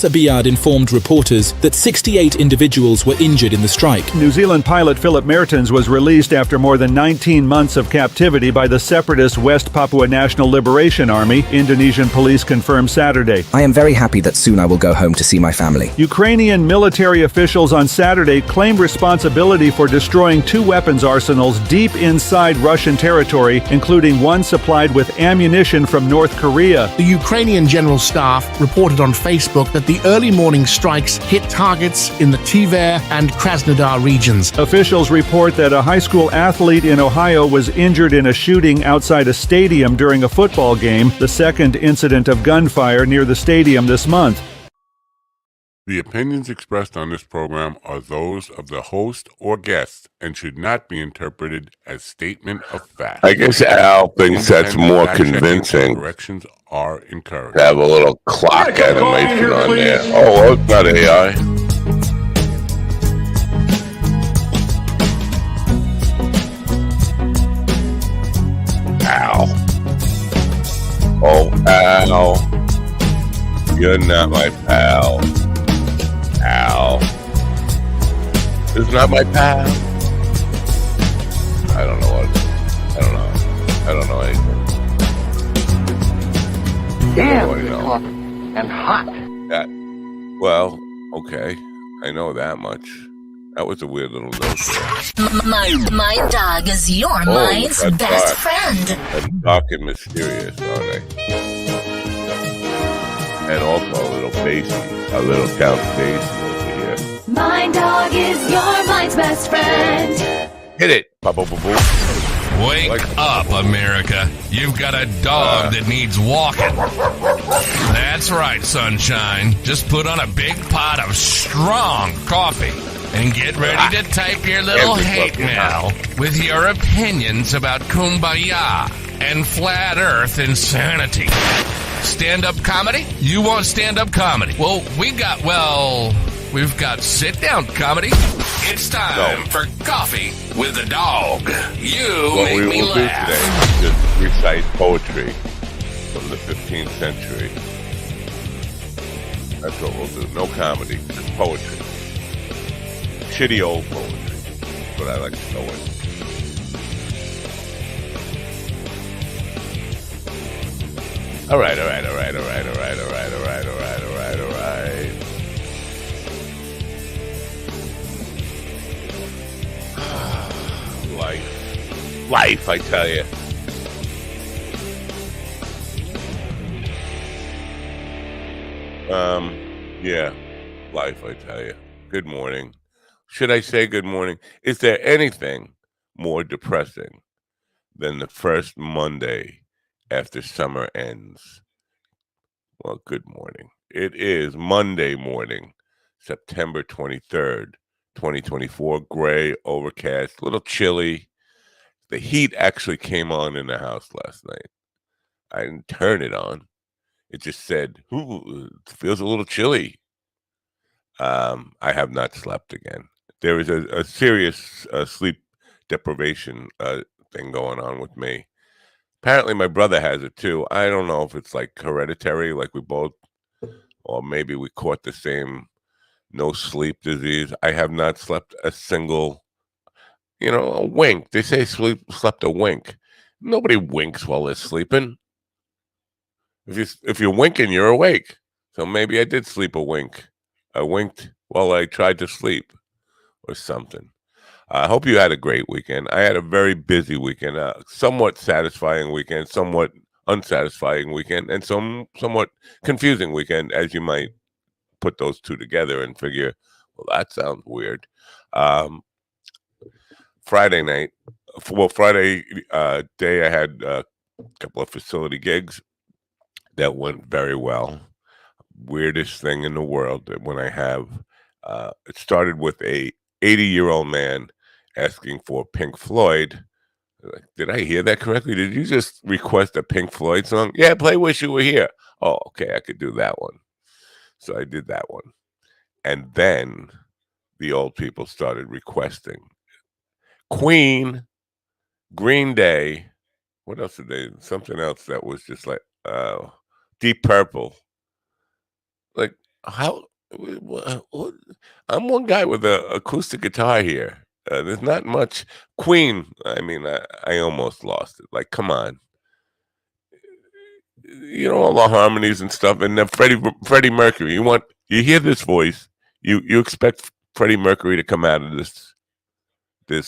Abiyad informed reporters that 68 individuals were injured in the strike. New Zealand pilot Philip Mertens was released after more than 19 months of captivity by the separatist West Papua National Liberation Army, Indonesian police confirmed Saturday. I am very happy that soon I will go home to see my family. Ukrainian military officials on Saturday claimed responsibility for destroying 2 weapons arsenals deep inside Russian territory, including one supplied with ammunition from North Korea. The Ukrainian General Staff reported on Facebook that the early morning strikes hit targets in the Tver and Krasnodar regions. Officials report that a high school athlete in Ohio was injured in a shooting outside a stadium during a football game, the second incident of gunfire near the stadium this month. The opinions expressed on this program are those of the host or guest and should not be interpreted as statement of fact. I guess Al thinks that's more convincing. Corrections are encouraged. To have a little clock animation on there. Oh, it's not AI. Al. Oh, Al. You're not my pal. Al. It's not my pal. I don't know anything. Damn, it's hot and hot. Well, okay. I know that much. That was a weird little note there. My dog is your mind's best friend. That's dark and mysterious, aren't they? And also a little bassy. A little Count Basie over here. My dog is your mind's best friend. Hit it. Wake up, America. You've got a dog that needs walking. That's right, sunshine. Just put on a big pot of strong coffee and get ready to type your little hate mail with your opinions about kumbaya and flat earth insanity. Stand-up comedy? You want stand-up comedy? Well, we've got sit-down comedy. It's time for Coffee with the Dog. What we will do today is recite poetry from the 15th century. That's what we'll do. No comedy, just poetry. Shitty old poetry. That's what I like to go with. All right. Life, I tell you. Yeah, life, I tell you. Good morning. Should I say good morning? Is there anything more depressing than the first Monday after summer ends? Well, good morning. It is Monday morning, September 23rd, 2024. Gray, overcast, a little chilly. The heat actually came on in the house last night. I didn't turn it on. It just said, ooh, it feels a little chilly. I have not slept again. There is a serious sleep deprivation thing going on with me. Apparently, my brother has it too. I don't know if it's like hereditary, like we both, or maybe we caught the same no sleep disease. I have not slept a single, a wink. They say slept a wink. Nobody winks while they're sleeping. If you're winking, you're awake. So maybe I did sleep a wink. I winked while I tried to sleep or something. I hope you had a great weekend. I had a very busy weekend, somewhat satisfying weekend, somewhat unsatisfying weekend, and somewhat confusing weekend, as you might put those two together and figure, well, that sounds weird. Friday day, I had a couple of facility gigs that went very well. Weirdest thing in the world that when I have, it started with a 80-year-old man asking for Pink Floyd. Like, did I hear that correctly? Did you just request a Pink Floyd song? Yeah, play Wish You Were Here. Oh, okay, I could do that one. So I did that one. And then the old people started requesting Queen, Green Day. What else did they? Something else that was just like Deep Purple. Like, how I'm one guy with a acoustic guitar here. There's not much. Queen, I mean, I almost lost it. Like, come on. You know, all the harmonies and stuff, and then Freddie Mercury. You hear this voice, you expect Freddie Mercury to come out of this blah,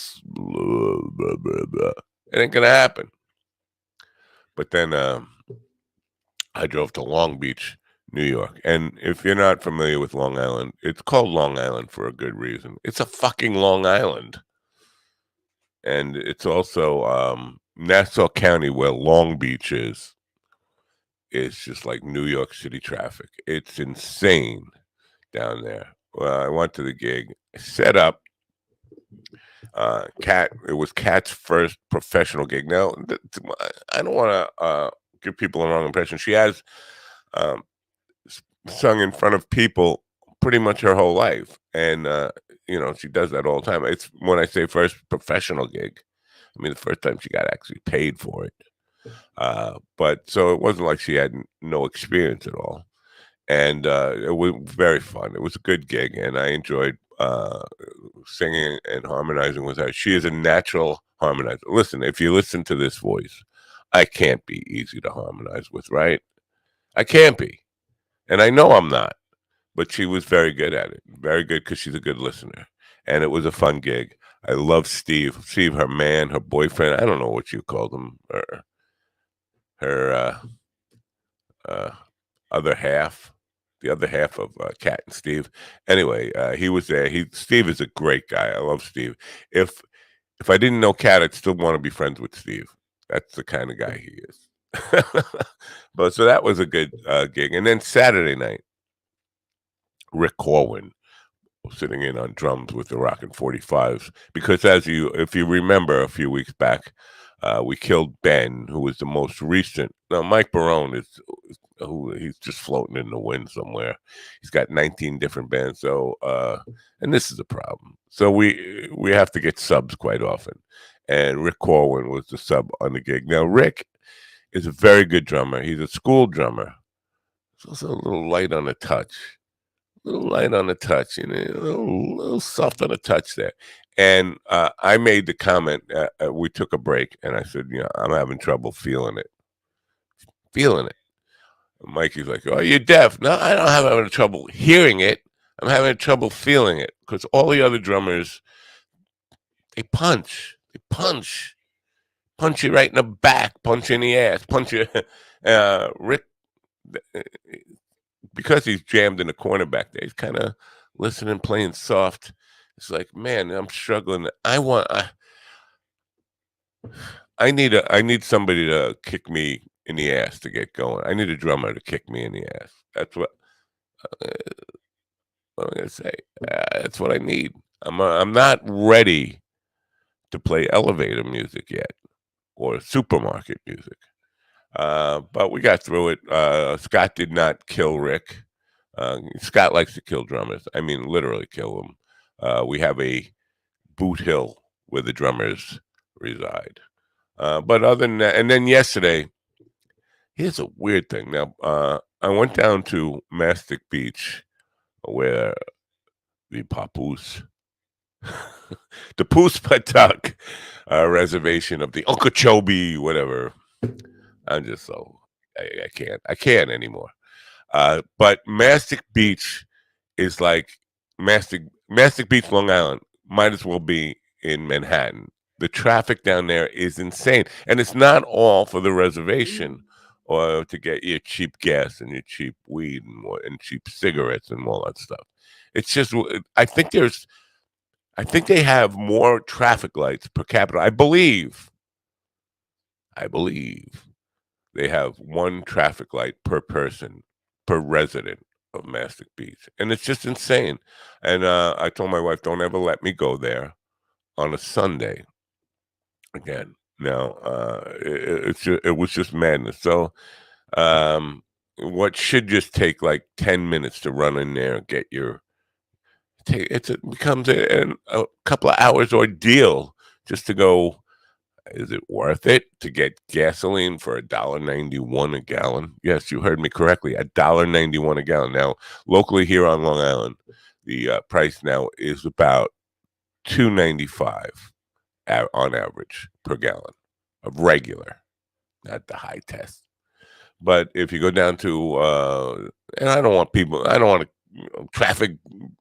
blah, blah, blah. It ain't gonna happen. But then I drove to Long Beach, New York, and if you're not familiar with Long Island, it's called Long Island for a good reason. It's a fucking Long Island, and it's also Nassau County, where Long Beach is. It's just like New York City traffic. It's insane down there. Well, I went to the gig, set up. It was Kat's first professional gig. Now, I don't want to give people a wrong impression. She has sung in front of people pretty much her whole life, and you know, she does that all the time. It's when I say first professional gig, I mean the first time she got actually paid for it. But so it wasn't like she had no experience at all, and it was very fun. It was a good gig, and I enjoyed singing and harmonizing with her. She is a natural harmonizer. Listen, if you listen to this voice, I can't be easy to harmonize with, right? I can't be, and I know I'm not. But she was very good at it. Very good because she's a good listener, and it was a fun gig. I love Steve. Steve, her man, her boyfriend. I don't know what you called him. Her other half, the other half of Kat and Steve. Anyway, he was there. Steve is a great guy. I love Steve. If I didn't know Kat, I'd still want to be friends with Steve. That's the kind of guy he is. But so that was a good gig. And then Saturday night, Rick Corwin sitting in on drums with the Rockin' 45s, because if you remember a few weeks back, we killed Ben, who was the most recent. Now Mike Barone he's just floating in the wind somewhere. He's got 19 different bands, so and this is a problem. So we have to get subs quite often, and Rick Corwin was the sub on the gig. Now Rick is a very good drummer. He's a school drummer. He's also a little light on the touch. A little light on the touch, you know, a little soft on the touch there. And I made the comment, we took a break, and I said, you know, I'm having trouble feeling it. And Mikey's like, oh, you're deaf. No, I don't have any trouble hearing it. I'm having trouble feeling it, because all the other drummers, they punch you right in the back, punch you in the ass, punch you. Rick, because he's jammed in the corner back there, he's kind of listening, playing soft. It's like, man, I'm struggling. I need somebody to kick me in the ass to get going. I need a drummer to kick me in the ass. That's what I'm gonna say. That's what I need. I'm not ready to play elevator music yet, or supermarket music. But we got through it. Scott did not kill Rick. Scott likes to kill drummers. I mean, literally kill them. We have a boot hill where the drummers reside. But other than that, and then yesterday, here's a weird thing. Now, I went down to Mastic Beach, where the Papoose, the Poos Patak reservation of the Okeechobee, whatever. I'm just so I can't anymore. But Mastic Beach is like Mastic Beach, Long Island, might as well be in Manhattan. The traffic down there is insane, and it's not all for the reservation or to get your cheap gas and your cheap weed and cheap cigarettes and all that stuff. It's just, I think they have more traffic lights per capita. I believe they have one traffic light per person, per resident of Mastic Beach. And it's just insane. And I told my wife, don't ever let me go there on a Sunday again. Now, it was just madness. So what should just take like 10 minutes to run in there and get it becomes a couple of hours ordeal just to go Is it worth it to get gasoline for $1.91 a gallon? Yes, you heard me correctly, $1.91 a gallon. Now, locally here on Long Island, the price now is about $2.95 on average per gallon of regular, not the high test. But if you go down to, and I don't want a traffic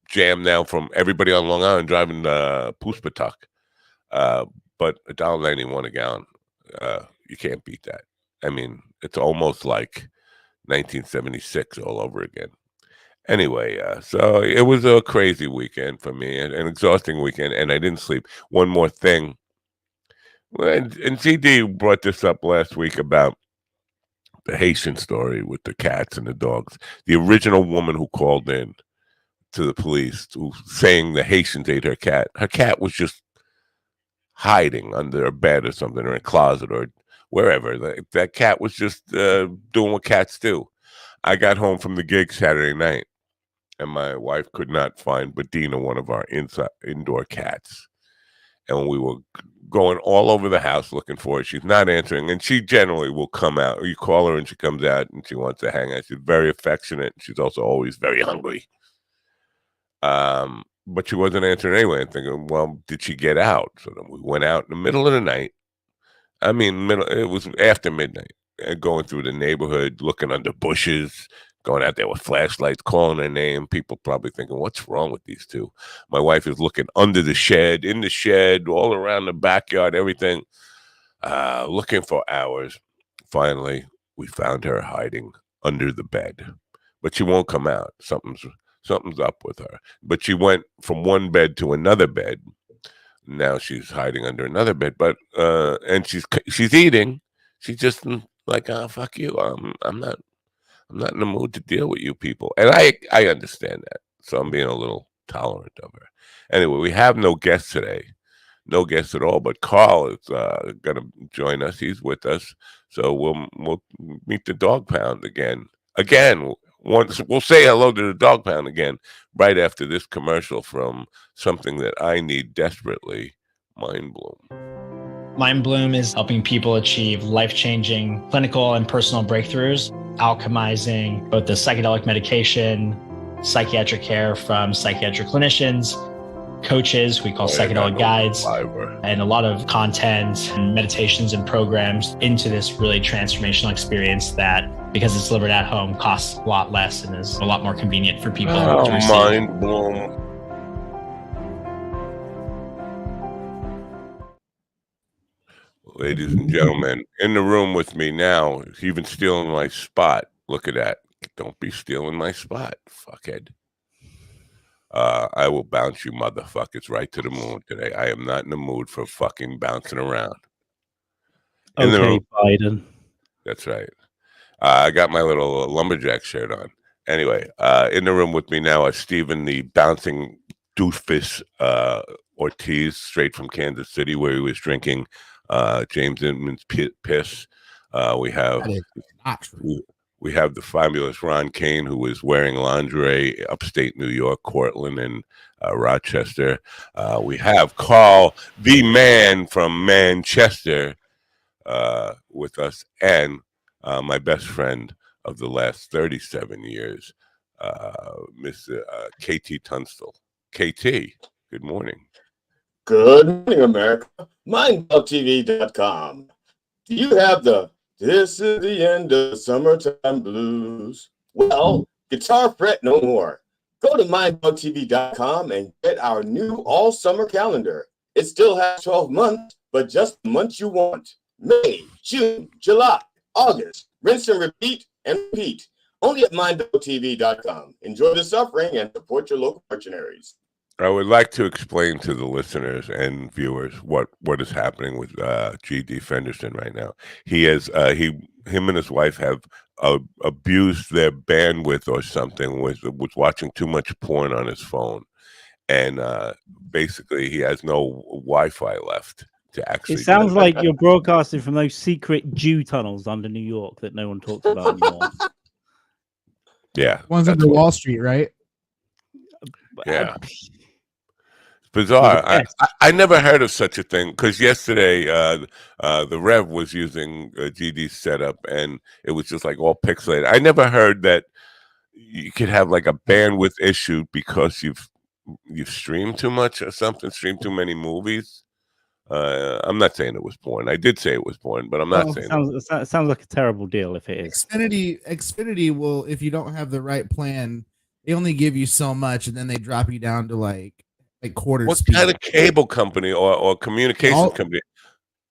jam now from everybody on Long Island driving Puspatuk. But $1.91 a gallon, you can't beat that. I mean, it's almost like 1976 all over again. Anyway, so it was a crazy weekend for me, an exhausting weekend, and I didn't sleep. One more thing, and GD brought this up last week about the Haitian story with the cats and the dogs. The original woman who called in to the police saying the Haitians ate her cat. Her cat was just hiding under a bed or something, or in a closet or wherever. That cat was just doing what cats do. I got home from the gig Saturday night, and my wife could not find Bedina, one of our indoor cats. And we were going all over the house looking for her. She's not answering, and she generally will come out. You call her and she comes out and she wants to hang out. She's very affectionate. She's also always very hungry. But she wasn't answering anyway. I'm thinking, well, did she get out? So then we went out in the middle of the night. I mean, it was after midnight, going through the neighborhood, looking under bushes, going out there with flashlights, calling her name. People probably thinking, what's wrong with these two? My wife is looking under the shed, in the shed, all around the backyard, everything, looking for hours. Finally, we found her hiding under the bed, but she won't come out. Something's up with her. But she went from one bed to another bed. Now she's hiding under another bed. But and she's eating. She's just like, oh, fuck you. I'm not in the mood to deal with you people. And I understand that. So I'm being a little tolerant of her. Anyway, we have no guests today. No guests at all. But Carl is gonna join us. He's with us. So we'll meet the dog pound again. Once we'll say hello to the dog pound again right after this commercial from something that I need desperately, Mind Bloom. Mind Bloom is helping people achieve life-changing clinical and personal breakthroughs, alchemizing both the psychedelic medication, psychiatric care from psychiatric clinicians, coaches we call psychedelic guides, and a lot of content and meditations and programs into this really transformational experience that, because it's delivered at home, costs a lot less and is a lot more convenient for people to receive. Mind blown. Ladies and gentlemen, in the room with me now, he's even stealing my spot. Look at that. Don't be stealing my spot, fuckhead. I will bounce you motherfuckers right to the moon today. I am not in the mood for fucking bouncing around. Okay, Biden. That's right. I got my little lumberjack shirt on. Anyway, in the room with me now is Stephen, the bouncing doofus Ortiz, straight from Kansas City, where he was drinking James Inman's piss. We have the fabulous Ron Kane, who is wearing lingerie, upstate New York, Cortland, and Rochester. We have Carl, the man from Manchester, with us, and my best friend of the last 37 years, Mr. KT Tunstall. KT, good morning. Good morning, America. MindBloomTV.com. Do you have the "This is the end of the summertime blues"? Well, guitar fret no more. Go to MindBloomTV.com and get our new all-summer calendar. It still has 12 months, but just the months you want. May, June, July, August. Rinse and repeat and repeat. Only at MindBloomTV.com. Enjoy the suffering and support your local mercenaries. I would like to explain to the listeners and viewers what is happening with G.D. Fenderson right now. Him and his wife have abused their bandwidth or something, was watching too much porn on his phone, and basically he has no Wi-Fi left to actually. It sounds like you're broadcasting from those secret Jew tunnels under New York that no one talks about anymore. Yeah, ones under Wall Street, right? Yeah. Bizarre. I never heard of such a thing because yesterday the Rev was using GD's setup and it was just like all pixelated. I never heard that you could have like a bandwidth issue because you've streamed too much or something, streamed too many movies. I'm not saying it was porn. I did say it was porn, but I'm not saying it sounds like a terrible deal if it is. Xfinity will, if you don't have the right plan, they only give you so much, and then they drop you down to like quarter what speed. kind of cable company or communication company?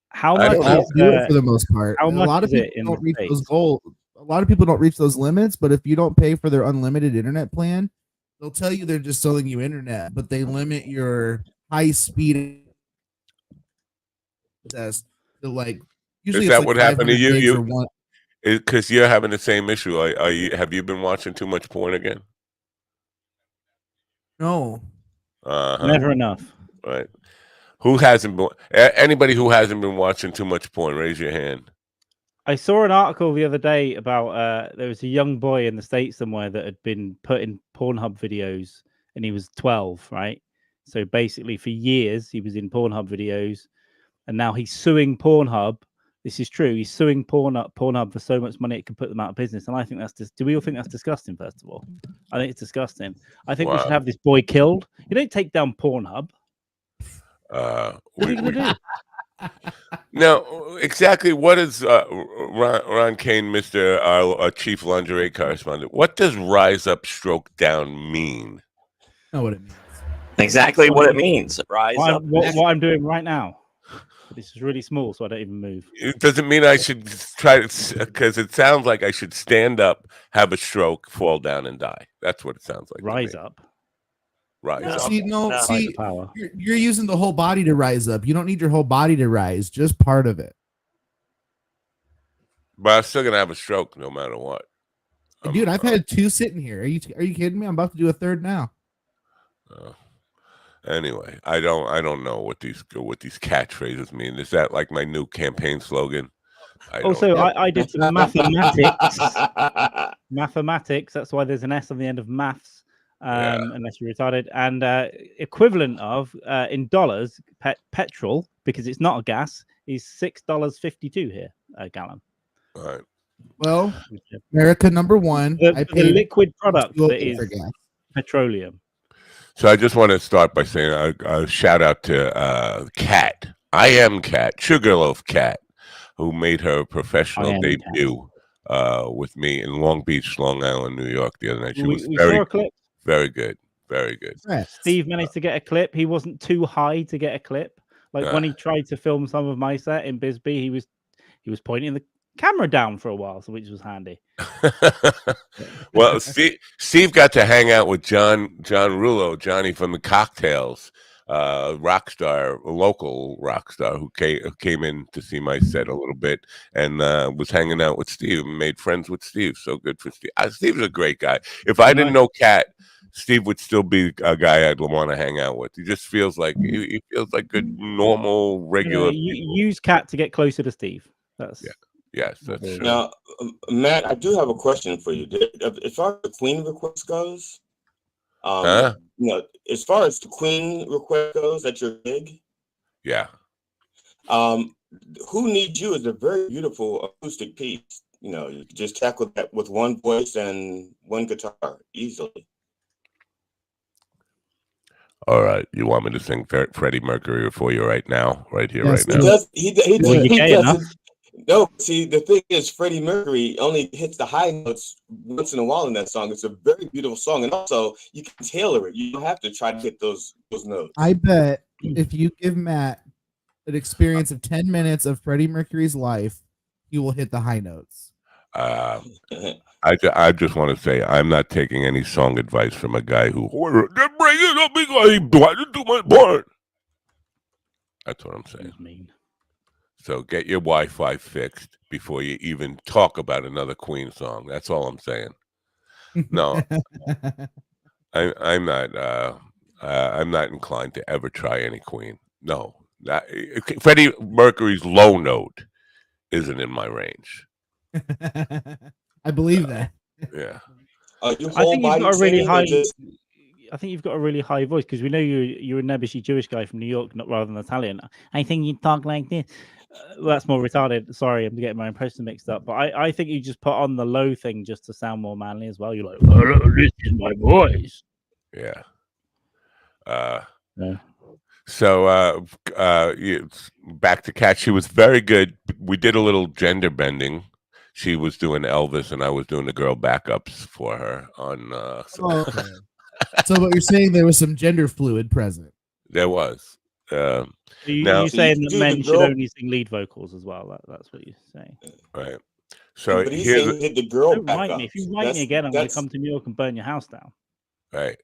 How much is for the most part? How much a lot of is people it in don't the reach States? those goals. A lot of people don't reach those limits, but if you don't pay for their unlimited internet plan, they'll tell you they're just selling you internet, but they limit your high speed test to like. Usually, Is it's that like what happened to 500 gigs or you? one. Because you're having the same issue. Have you been watching too much porn again? No. Never enough. Right. Who hasn't been? Anybody who hasn't been watching too much porn, raise your hand. I saw an article the other day about there was a young boy in the States somewhere that had been put in Pornhub videos, and he was 12, right? So basically, for years he was in Pornhub videos, and now he's suing Pornhub. This is true. He's suing Pornhub for so much money it could put them out of business. And I think that's do we all think that's disgusting? First of all, I think it's disgusting. I think we should have this boy killed. You don't take down Pornhub. Now, exactly what is Ron Kane, Mr. Our chief lingerie correspondent? What does rise up, stroke down mean? Know what it means. Exactly what it means. Rise up. What I'm doing right now. This is really small, so I don't even move. It doesn't mean I should try to, because it sounds like I should stand up, have a stroke, fall down, and die. That's what it sounds like. Rise up. Rise up. See, you're using the whole body to rise up. You don't need your whole body to rise, just part of it. But I'm still gonna have a stroke no matter what. Dude, I've had 2 sitting here. Are you kidding me? I'm about to do a 3rd now. Anyway, I don't know what these catchphrases mean. Is that like my new campaign slogan? I did some mathematics. Mathematics. That's why there's an S on the end of maths, unless you're retarded. And equivalent of in dollars, petrol, because it's not a gas, is $6.52 here a gallon. All right. Well, America number 1. The liquid product that is petroleum. So I just want to start by saying a shout out to Kat. I am Kat, Sugarloaf Kat, who made her professional debut with me in Long Beach, Long Island, New York the other night. She was saw a clip. Very good. Very good. Steve managed to get a clip. He wasn't too high to get a clip. Like when he tried to film some of my set in Bisbee, he was pointing the camera down for a while, which was handy. Well, Steve got to hang out with John Rulo, Johnny from the Cocktails, local rock star who came in to see my set a little bit and was hanging out with Steve and made friends with Steve. So good for Steve. Steve's a great guy. If I didn't know Kat, Steve would still be a guy I'd want to hang out with. He just feels like he feels like good, normal, regular. Use Kat to get closer to Steve. Yes, that's true. Now, Matt, I do have a question for you. As far as the Queen request goes, as far as the Queen request goes, that's your gig. Yeah. Who Needs You is a very beautiful acoustic piece. You can just tackle that with one voice and one guitar easily. All right, you want me to sing Freddie Mercury for you right now, right here, yes, right now? He does. No, see, the thing is, Freddie Mercury only hits the high notes once in a while in that song. It's a very beautiful song, and also you can tailor it. You don't have to try to hit those notes. I bet if you give Matt an experience of 10 minutes of Freddie Mercury's life, he will hit the high notes. I just want to say I'm not taking any song advice from a guy who bring it up because he wanted to do my part. That's what I'm saying. So get your Wi-Fi fixed before you even talk about another Queen song. That's all I'm saying. No, I'm not inclined to ever try any Queen. No, Freddie Mercury's low note isn't in my range. I believe that. Yeah. I think he's got a really high. think you've got a really high voice because we know you're a nebbishy Jewish guy from New York, not rather than Italian. I think you talk like this. Well, that's more retarded. Sorry, I'm getting my impression mixed up. But I think you just put on the low thing just to sound more manly as well. You're like, oh, this is my voice. Yeah. Yeah. So back to Kat. She was very good. We did a little gender bending. She was doing Elvis, and I was doing the girl backups for her on. Okay. So, but you're saying there was some gender fluid present? There was. You're saying that men should only sing lead vocals as well. That's what you're saying, right? So but he's saying hit the girl don't write me. If you write me again, I'm going to come to New York and burn your house down. Right.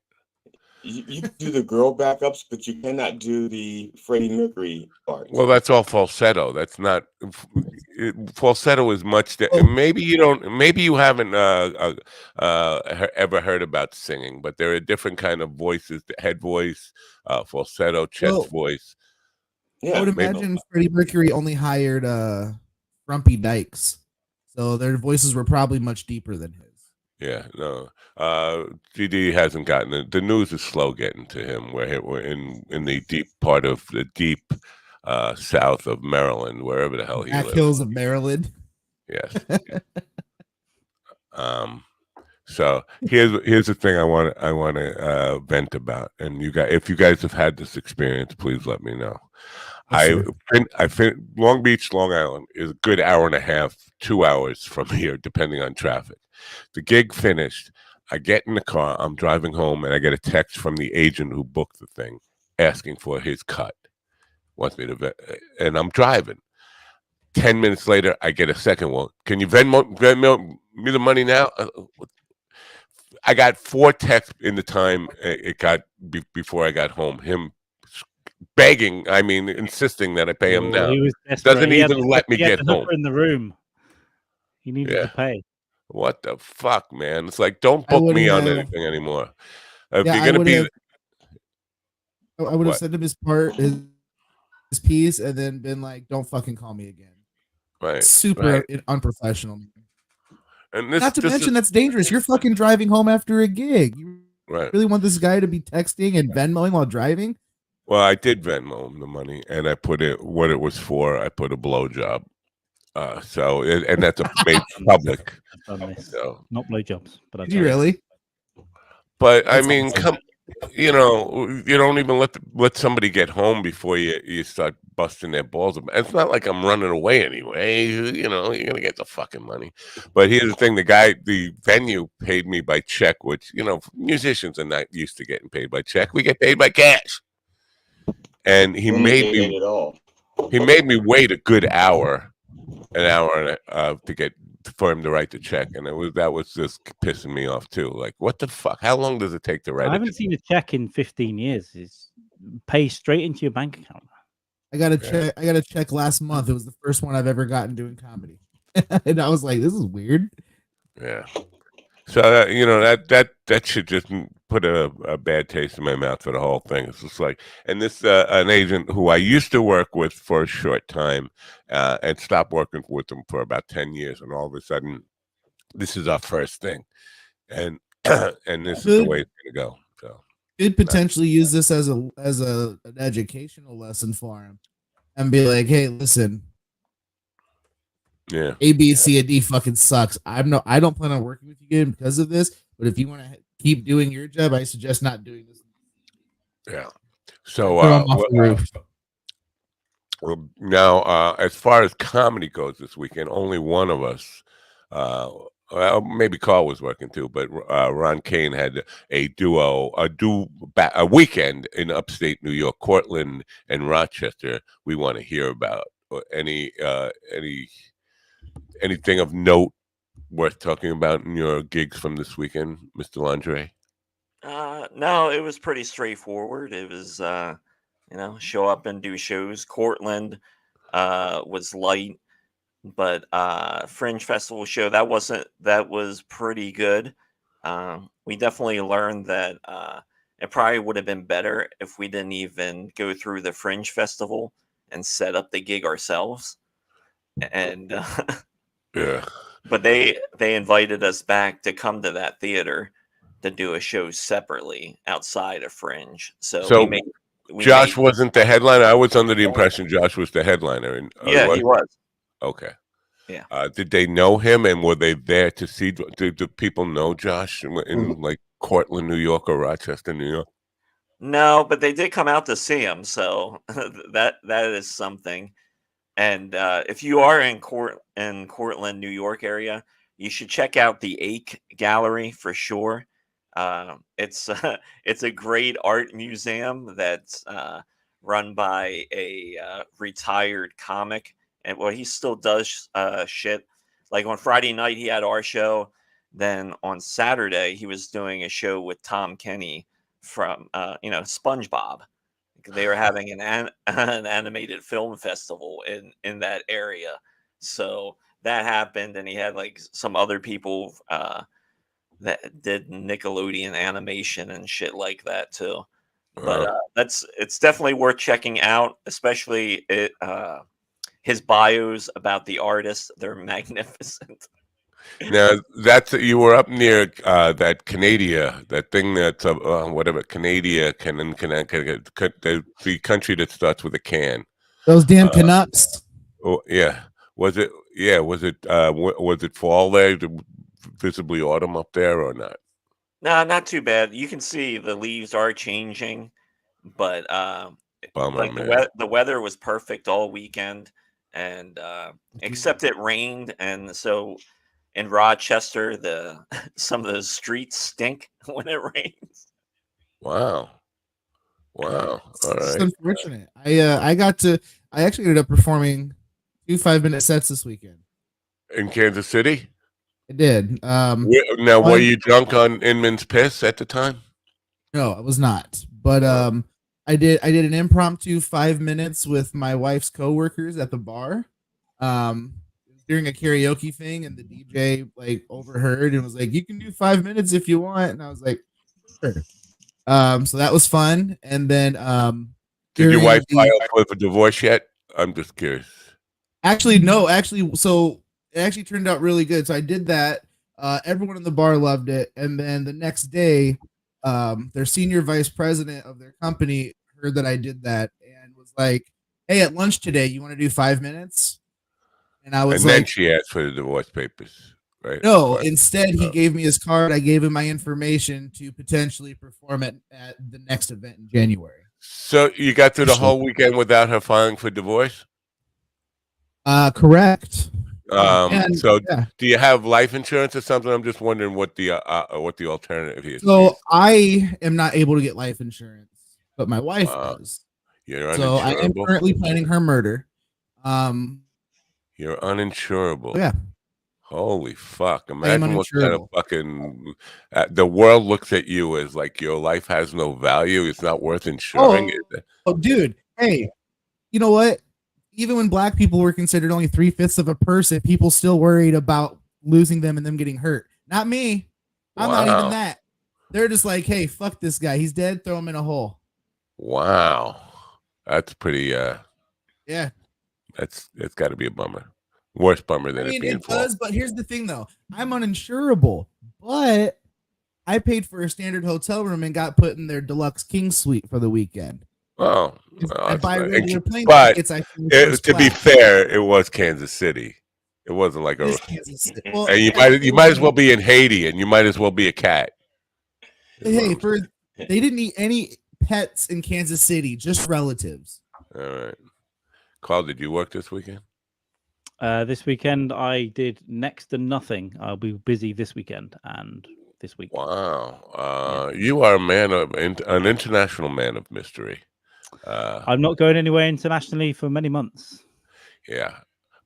You can do the girl backups, but you cannot do the Freddie Mercury part. Well, that's all falsetto. That's not falsetto is much. Maybe you don't. Maybe you haven't ever heard about singing, but there are different kind of voices: the head voice, falsetto, chest voice. Yeah, I would imagine Freddie Mercury only hired Grumpy Dykes, so their voices were probably much deeper than his. Yeah, no. GD hasn't gotten the news is slow getting to him. We're in the deep part of the deep south of Maryland, wherever the hell he lives. Hills of Maryland. Yes. So here's the thing I want to vent about, and if you guys have had this experience, please let me know. Long Beach, Long Island is a good hour and a half, 2 hours from here, depending on traffic. The gig finished. I get in the car. I'm driving home, and I get a text from the agent who booked the thing, asking for his cut. Wants me to, and I'm driving. 10 minutes later, I get a second one. Can you Venmo me the money now? I got 4 texts in the time it got before I got home. Him begging, insisting that I pay him now. He was desperate. Doesn't even let me get home. In the room, he needed to pay. What the fuck, man? It's like, don't book me on anything anymore. If you're gonna be, I would have sent him his piece, and then been like, "Don't fucking call me again." Right. Super unprofessional. And not to mention that's dangerous. You're fucking driving home after a gig. You really want this guy to be texting and Venmoing while driving? Well, I did Venmo him the money, and I put it what it was for. I put a blowjob. And that's made public. So, not blowjobs, but did you really? But that's awesome. You don't even let somebody get home before you start busting their balls. It's not like I'm running away anyway. You're gonna get the fucking money. But here's the thing: the venue paid me by check, which musicians are not used to getting paid by check. We get paid by cash. And he made me wait a good hour, for him to write the check, and that was just pissing me off too. Like, what the fuck? How long does it take to write? I haven't seen a check in 15 years. It's pay straight into your bank account. I got a check last month. It was the first one I've ever gotten doing comedy, and I was like, "This is weird." Yeah. So that should just put a bad taste in my mouth for the whole thing. It's just like, and this an agent who I used to work with for a short time, and stopped working with them for about 10 years, and all of a sudden, this is our first thing, and this is the way it's gonna go. So could potentially use this as an educational lesson for him, and be like, "Hey, listen." Yeah. A, B, C, and D fucking sucks. I don't plan on working with you again because of this. But if you want to keep doing your job, I suggest not doing this. Yeah. So now, as far as comedy goes this weekend, only one of us, maybe Carl was working too, but Ron Kane had a weekend in upstate New York, Cortland and Rochester. We want to hear about anything of note worth talking about in your gigs from this weekend, Mr. Landre? No, it was pretty straightforward. It was, show up and do shows. Cortland was light, but Fringe Festival show, that was pretty good. We definitely learned that it probably would have been better if we didn't even go through the Fringe Festival and set up the gig ourselves. And yeah, but they invited us back to come to that theater to do a show separately outside of Fringe. So, So we Josh made wasn't the headliner. I was under the impression Josh was the headliner. And, yeah, he was. Okay. Yeah. Did they know him, and were they there to see? Do people know Josh in like Cortland, New York, or Rochester, New York? No, but they did come out to see him, so that is something. And if you are in Cortland, New York area, you should check out the Ake Gallery for sure. It's it's a great art museum that's run by a retired comic, and well, he still does shit. Like on Friday night, he had our show. Then on Saturday, he was doing a show with Tom Kenny from SpongeBob. They were having an animated film festival in that area, so that happened, and he had like some other people that did Nickelodeon animation and shit like that too. But it's definitely worth checking out, especially his bios about the artists. They're magnificent. Now you were up near that Canada, that thing that's whatever Canada the country that starts with a can. Those damn Canucks. Oh yeah, was it? Yeah, was it? Was it fall there? Visibly autumn up there or not? No, not too bad. You can see the leaves are changing, but Bummer, like man. the weather was perfect all weekend, and except it rained, and so in Rochester, some of the streets stink when it rains. Wow. All It's right. unfortunate. I actually ended up performing 2 5-minute sets this weekend. In Kansas City? I did. Now, were you drunk on Inman's piss at the time? No, I was not. But I did an impromptu 5 minutes with my wife's coworkers at the bar. During a karaoke thing, and the DJ like overheard and was like, "You can do 5 minutes if you want," and I was like, "Sure." So that was fun. And then did your wife file for divorce yet? I'm just curious. Actually, no. So it actually turned out really good. So I did that. Everyone in the bar loved it, and then the next day, their senior vice president of their company heard that I did that and was like, "Hey, at lunch today, you want to do 5 minutes?" And I was and then like, she asked for the divorce papers, right? no, instead he gave me his card. I gave him my information to potentially perform at the next event in January. So you got through the whole weekend without her filing for divorce? Correct. Do you have life insurance or something? I'm just wondering what the alternative is. So I am not able to get life insurance, but my wife does. You're so I am currently planning her murder. You're uninsurable. Yeah. Holy fuck. Imagine what kind of fucking the world looks at you as like your life has no value. It's not worth insuring. Oh, dude. Hey, you know what? Even when black people were considered only 3/5 of a person, people still worried about losing them and them getting hurt. Not me. I'm not even that. They're just like, hey, fuck this guy. He's dead. Throw him in a hole. Wow. That's pretty yeah. It's got to be a bummer. Worse bummer than it being it does, but here's the thing though. I'm uninsurable, but I paid for a standard hotel room and got put in their deluxe king suite for the weekend. Oh, I buy regular plane tickets. To be fair, it was Kansas City. It wasn't like a. Well, and you might as well be in Haiti, and you might as well be a cat. Hey, they didn't eat any pets in Kansas City, just relatives. All right, Carl, did you work this weekend? This weekend I did next to nothing. I'll be busy this weekend and this week. Wow, you are an international man of mystery. I'm not going anywhere internationally for many months. Yeah,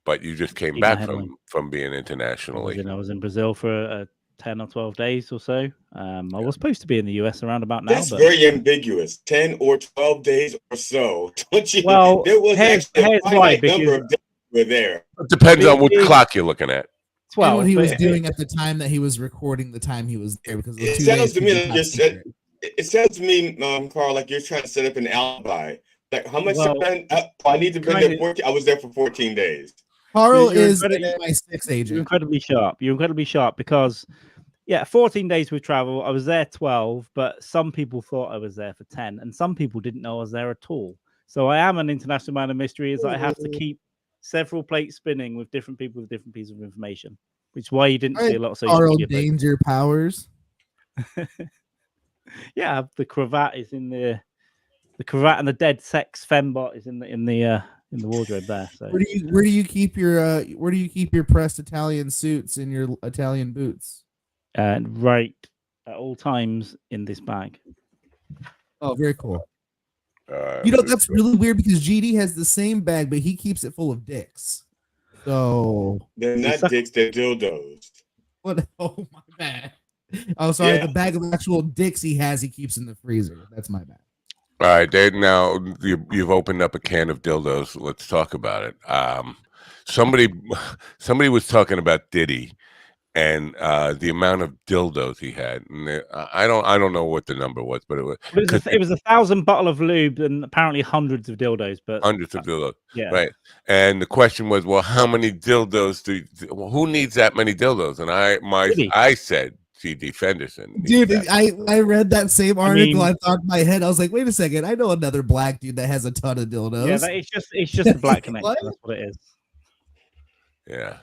but you just came back from being internationally. I was in Brazil for 10 or 12 days or so. I was supposed to be in the US around about now. That's very ambiguous. 10 or 12 days or so. Don't you? Well, there was actually a finite number of days were there. It depends on what clock you're looking at. And what he was doing at the time that he was recording the time he was there, because it sounds to me like it sounds to me, Carl, like you're trying to set up an alibi. Like how much time I need to bring there 14. I was there for 14 days. Carl is my 6 agent. You're incredibly sharp. You're incredibly sharp because Yeah, 14 days with travel. I was there 12, but some people thought I was there for 10, and some people didn't know I was there at all. So I am an international man of mystery, as I have to keep several plates spinning with different people with different pieces of information, which is why you didn't see a lot of social Carl media posts. Danger Powers. Yeah, the cravat is in the cravat, and the dead sex fembot is in the wardrobe there. So Where do you keep your pressed Italian suits and your Italian boots? Right at all times in this bag. Oh, very cool. That's really weird because GD has the same bag, but he keeps it full of dicks. So they're not dicks, they're dildos. What? Oh, my bad. Oh, sorry. Yeah. The bag of actual dicks he keeps in the freezer. That's my bad. All right, Dave, now you've opened up a can of dildos. Let's talk about it. Somebody was talking about Diddy and the amount of dildos he had, and I don't know what the number was, but it was 1,000 bottle of lube and apparently hundreds of dildos, but hundreds of dildos. Yeah, right. And the question was, well, how many dildos who needs that many dildos? And I said G.D. Fenderson. Dude, I read that same article. I thought in my head, I was like, wait a second, I know another black dude that has a ton of dildos. Yeah, it's just a black connection. That's what it is. Yeah.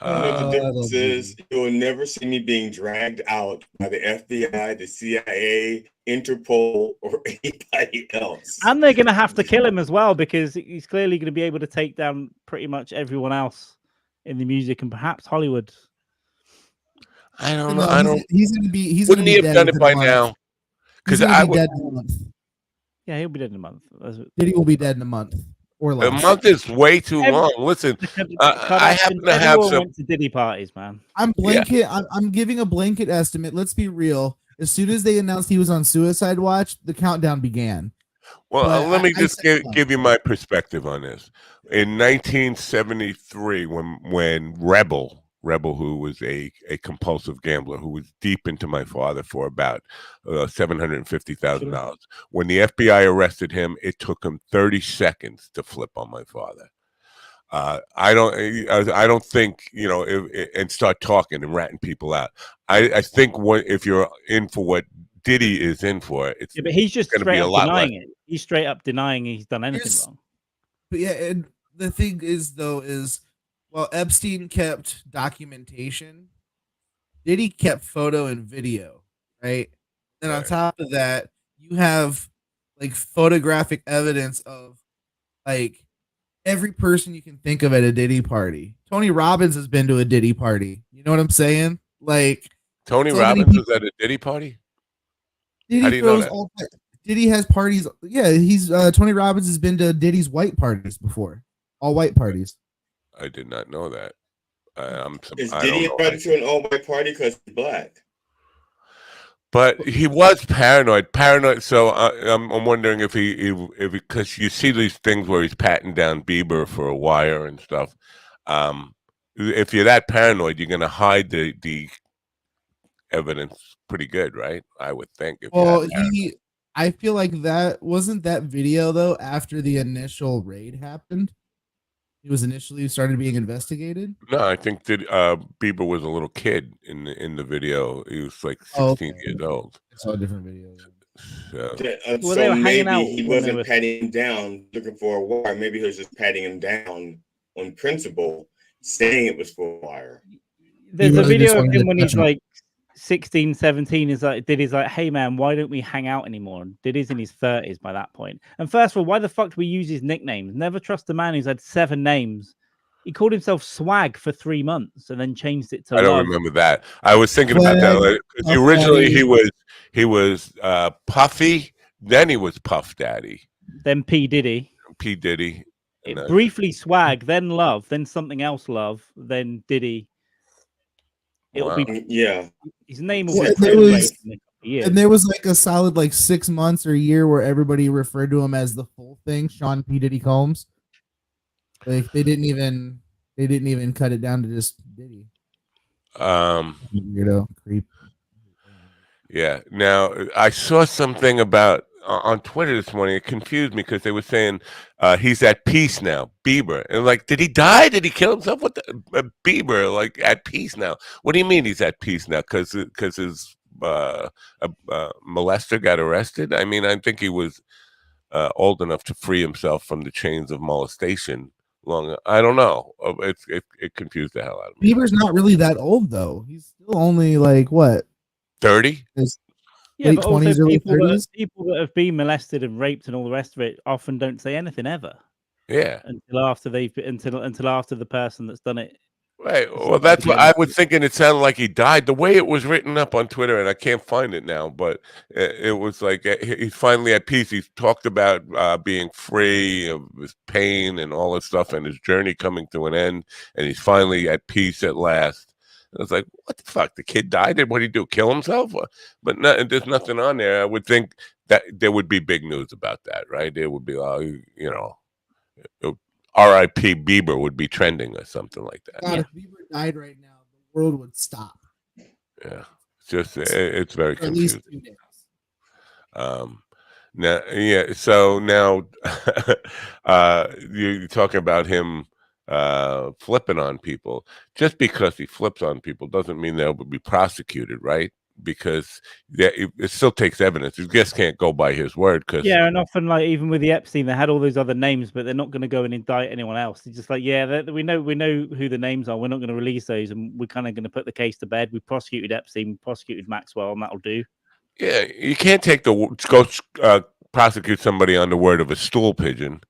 The difference is you will never see me being dragged out by the FBI, the CIA, Interpol, or anybody else. And they're going to have to kill him as well, because he's clearly going to be able to take down pretty much everyone else in the music and perhaps Hollywood. I don't know. He's going to be. He's Wouldn't he have done it by now? Because I would. Dead in a month. Yeah, he'll be dead in a month. Diddy will be dead in a month. Or less. A month is way too long. Listen, I happen to have some. Went to Diddy parties, man. I'm blanket. Yeah. I'm giving a blanket estimate. Let's be real. As soon as they announced he was on Suicide Watch, the countdown began. Well, let me just give you my perspective on this. In 1973, when Rebel, who was a compulsive gambler, who was deep into my father for about $750,000. When the FBI arrested him, it took him 30 seconds to flip on my father. I don't think, and start talking and ratting people out. I think if you're in for what Diddy is in for, it's but he's just straight up denying it. He's straight up denying he's done anything wrong. But yeah, and the thing is, well, Epstein kept documentation. Diddy kept photo and video, right? And on top of that, you have like photographic evidence of like every person you can think of at a Diddy party. Tony Robbins has been to a Diddy party. You know what I'm saying? Like Tony Robbins was at a Diddy party. How do you know that? Diddy has parties. Yeah, he's Tony Robbins has been to Diddy's white parties before, all white parties. I did not know that. Is Diddy invited to an all-white party because he's black? But he was paranoid. So I'm wondering if because you see these things where he's patting down Bieber for a wire and stuff. If you're that paranoid, you're going to hide the evidence pretty good, right? I would think. I feel like that wasn't that video though. After the initial raid happened, he was initially started being investigated. No, I think that Bieber was a little kid in the video. He was like 16 years old. I saw a different video. So maybe he wasn't patting him down looking for a wire. Maybe he was just patting him down on principle, saying it was for a wire. There's a video of him when he's like 16, 17 is like Diddy's like, hey man, why don't we hang out anymore? And Diddy's in his 30s by that point. And first of all, why the fuck do we use his nicknames? Never trust a man who's had 7 names. He called himself Swag for 3 months and then changed it to I don't remember that. I was thinking about that. Originally he was Puffy, then he was Puff Daddy. Then P. Diddy. P. Diddy. Briefly Swag, then Love, then something else Love, then Diddy. It'll be his name will be and there was like a solid like 6 months or a year where everybody referred to him as the full thing, Sean P. Diddy Combs. Like they didn't even cut it down to just Diddy. Weirdo creep. Yeah. Now I saw something about on Twitter this morning. It confused me because they were saying he's at peace now, Bieber. And like, did he die? Did he kill himself? What the Bieber? Like at peace now? What do you mean he's at peace now? Because his molester got arrested. I mean, I think he was old enough to free himself from the chains of molestation. I don't know. It confused the hell out of me. Bieber's not really that old though. He's still only like what, 30? Yeah, late but also 20s, early people 30s. that have been molested and raped and all the rest of it often don't say anything ever. Yeah. Until after until after the person that's done it. Right. Well, that's what I was thinking. It sounded like he died. The way it was written up on Twitter, and I can't find it now, but it was like he's finally at peace. He's talked about being free of his pain and all this stuff, and his journey coming to an end, and he's finally at peace at last. And I was like, what the fuck? The kid died? What did he do? Kill himself? But there's nothing on there. I would think that there would be big news about that, right? There would be, R.I.P. Bieber would be trending or something like that. God, if Bieber died right now, the world would stop. Yeah, it's very For at least confusing. 2 days. Now, yeah. So now, you're talking about him flipping on people. Just because he flips on people doesn't mean they'll be prosecuted, right? Because it still takes evidence. You just can't go by his word. Yeah, and often, like even with the Epstein, they had all those other names, but they're not going to go and indict anyone else. They're just like, yeah, we know who the names are. We're not going to release those, and we're kind of going to put the case to bed. We prosecuted Epstein, we prosecuted Maxwell, and that'll do. Yeah, you can't prosecute somebody on the word of a stool pigeon,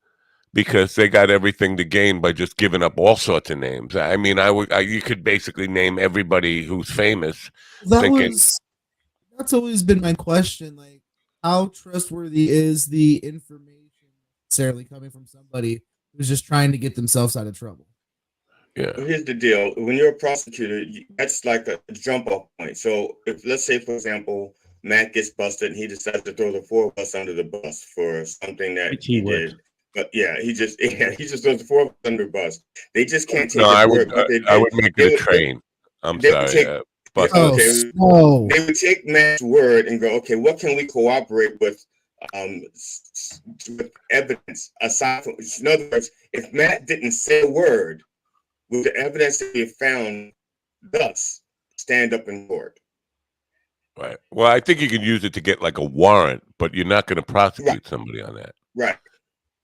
because they got everything to gain by just giving up all sorts of names. I mean, you could basically name everybody who's famous. That's always been my question. Like, how trustworthy is the information necessarily coming from somebody who's just trying to get themselves out of trouble? Yeah. Well, here's the deal. When you're a prosecutor, that's like a jump off point. So if, let's say, for example, Matt gets busted and he decides to throw the four of us under the bus for something that he did. But yeah, he just throws the four of us under the bus. They just can't take his word. I would make it a train. I'm sorry. They would take Matt's word and go, okay, what can we cooperate with evidence aside from? In other words, if Matt didn't say a word, would the evidence that we found thus stand up in court? Right. Well, I think you can use it to get like a warrant, but you're not going to prosecute somebody on that. Right.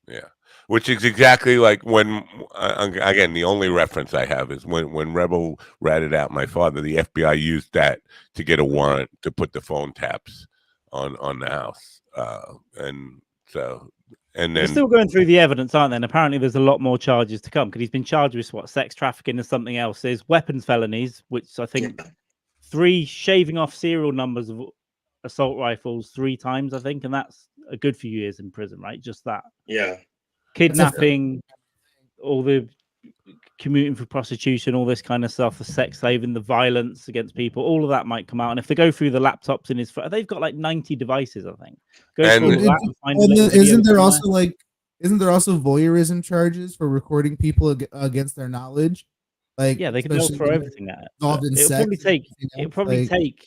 Yeah. Which is exactly like when, again, the only reference I have is when Rebel ratted out my father, the FBI used that to get a warrant to put the phone taps on the house. And then they're still going through the evidence, aren't they? And apparently there's a lot more charges to come because he's been charged with sex trafficking and something else. There's weapons felonies, which I think 3 shaving off serial numbers of assault rifles 3 times, I think, and that's a good few years in prison, right? Just that. Yeah. Kidnapping, all the commuting for prostitution, all this kind of stuff, the sex slaving, the violence against people, all of that might come out. And if they go through the laptops in his phone, they've got like 90 devices, I think. Isn't there also voyeurism charges for recording people against their knowledge? Like, yeah, they can throw everything at it. It'll probably take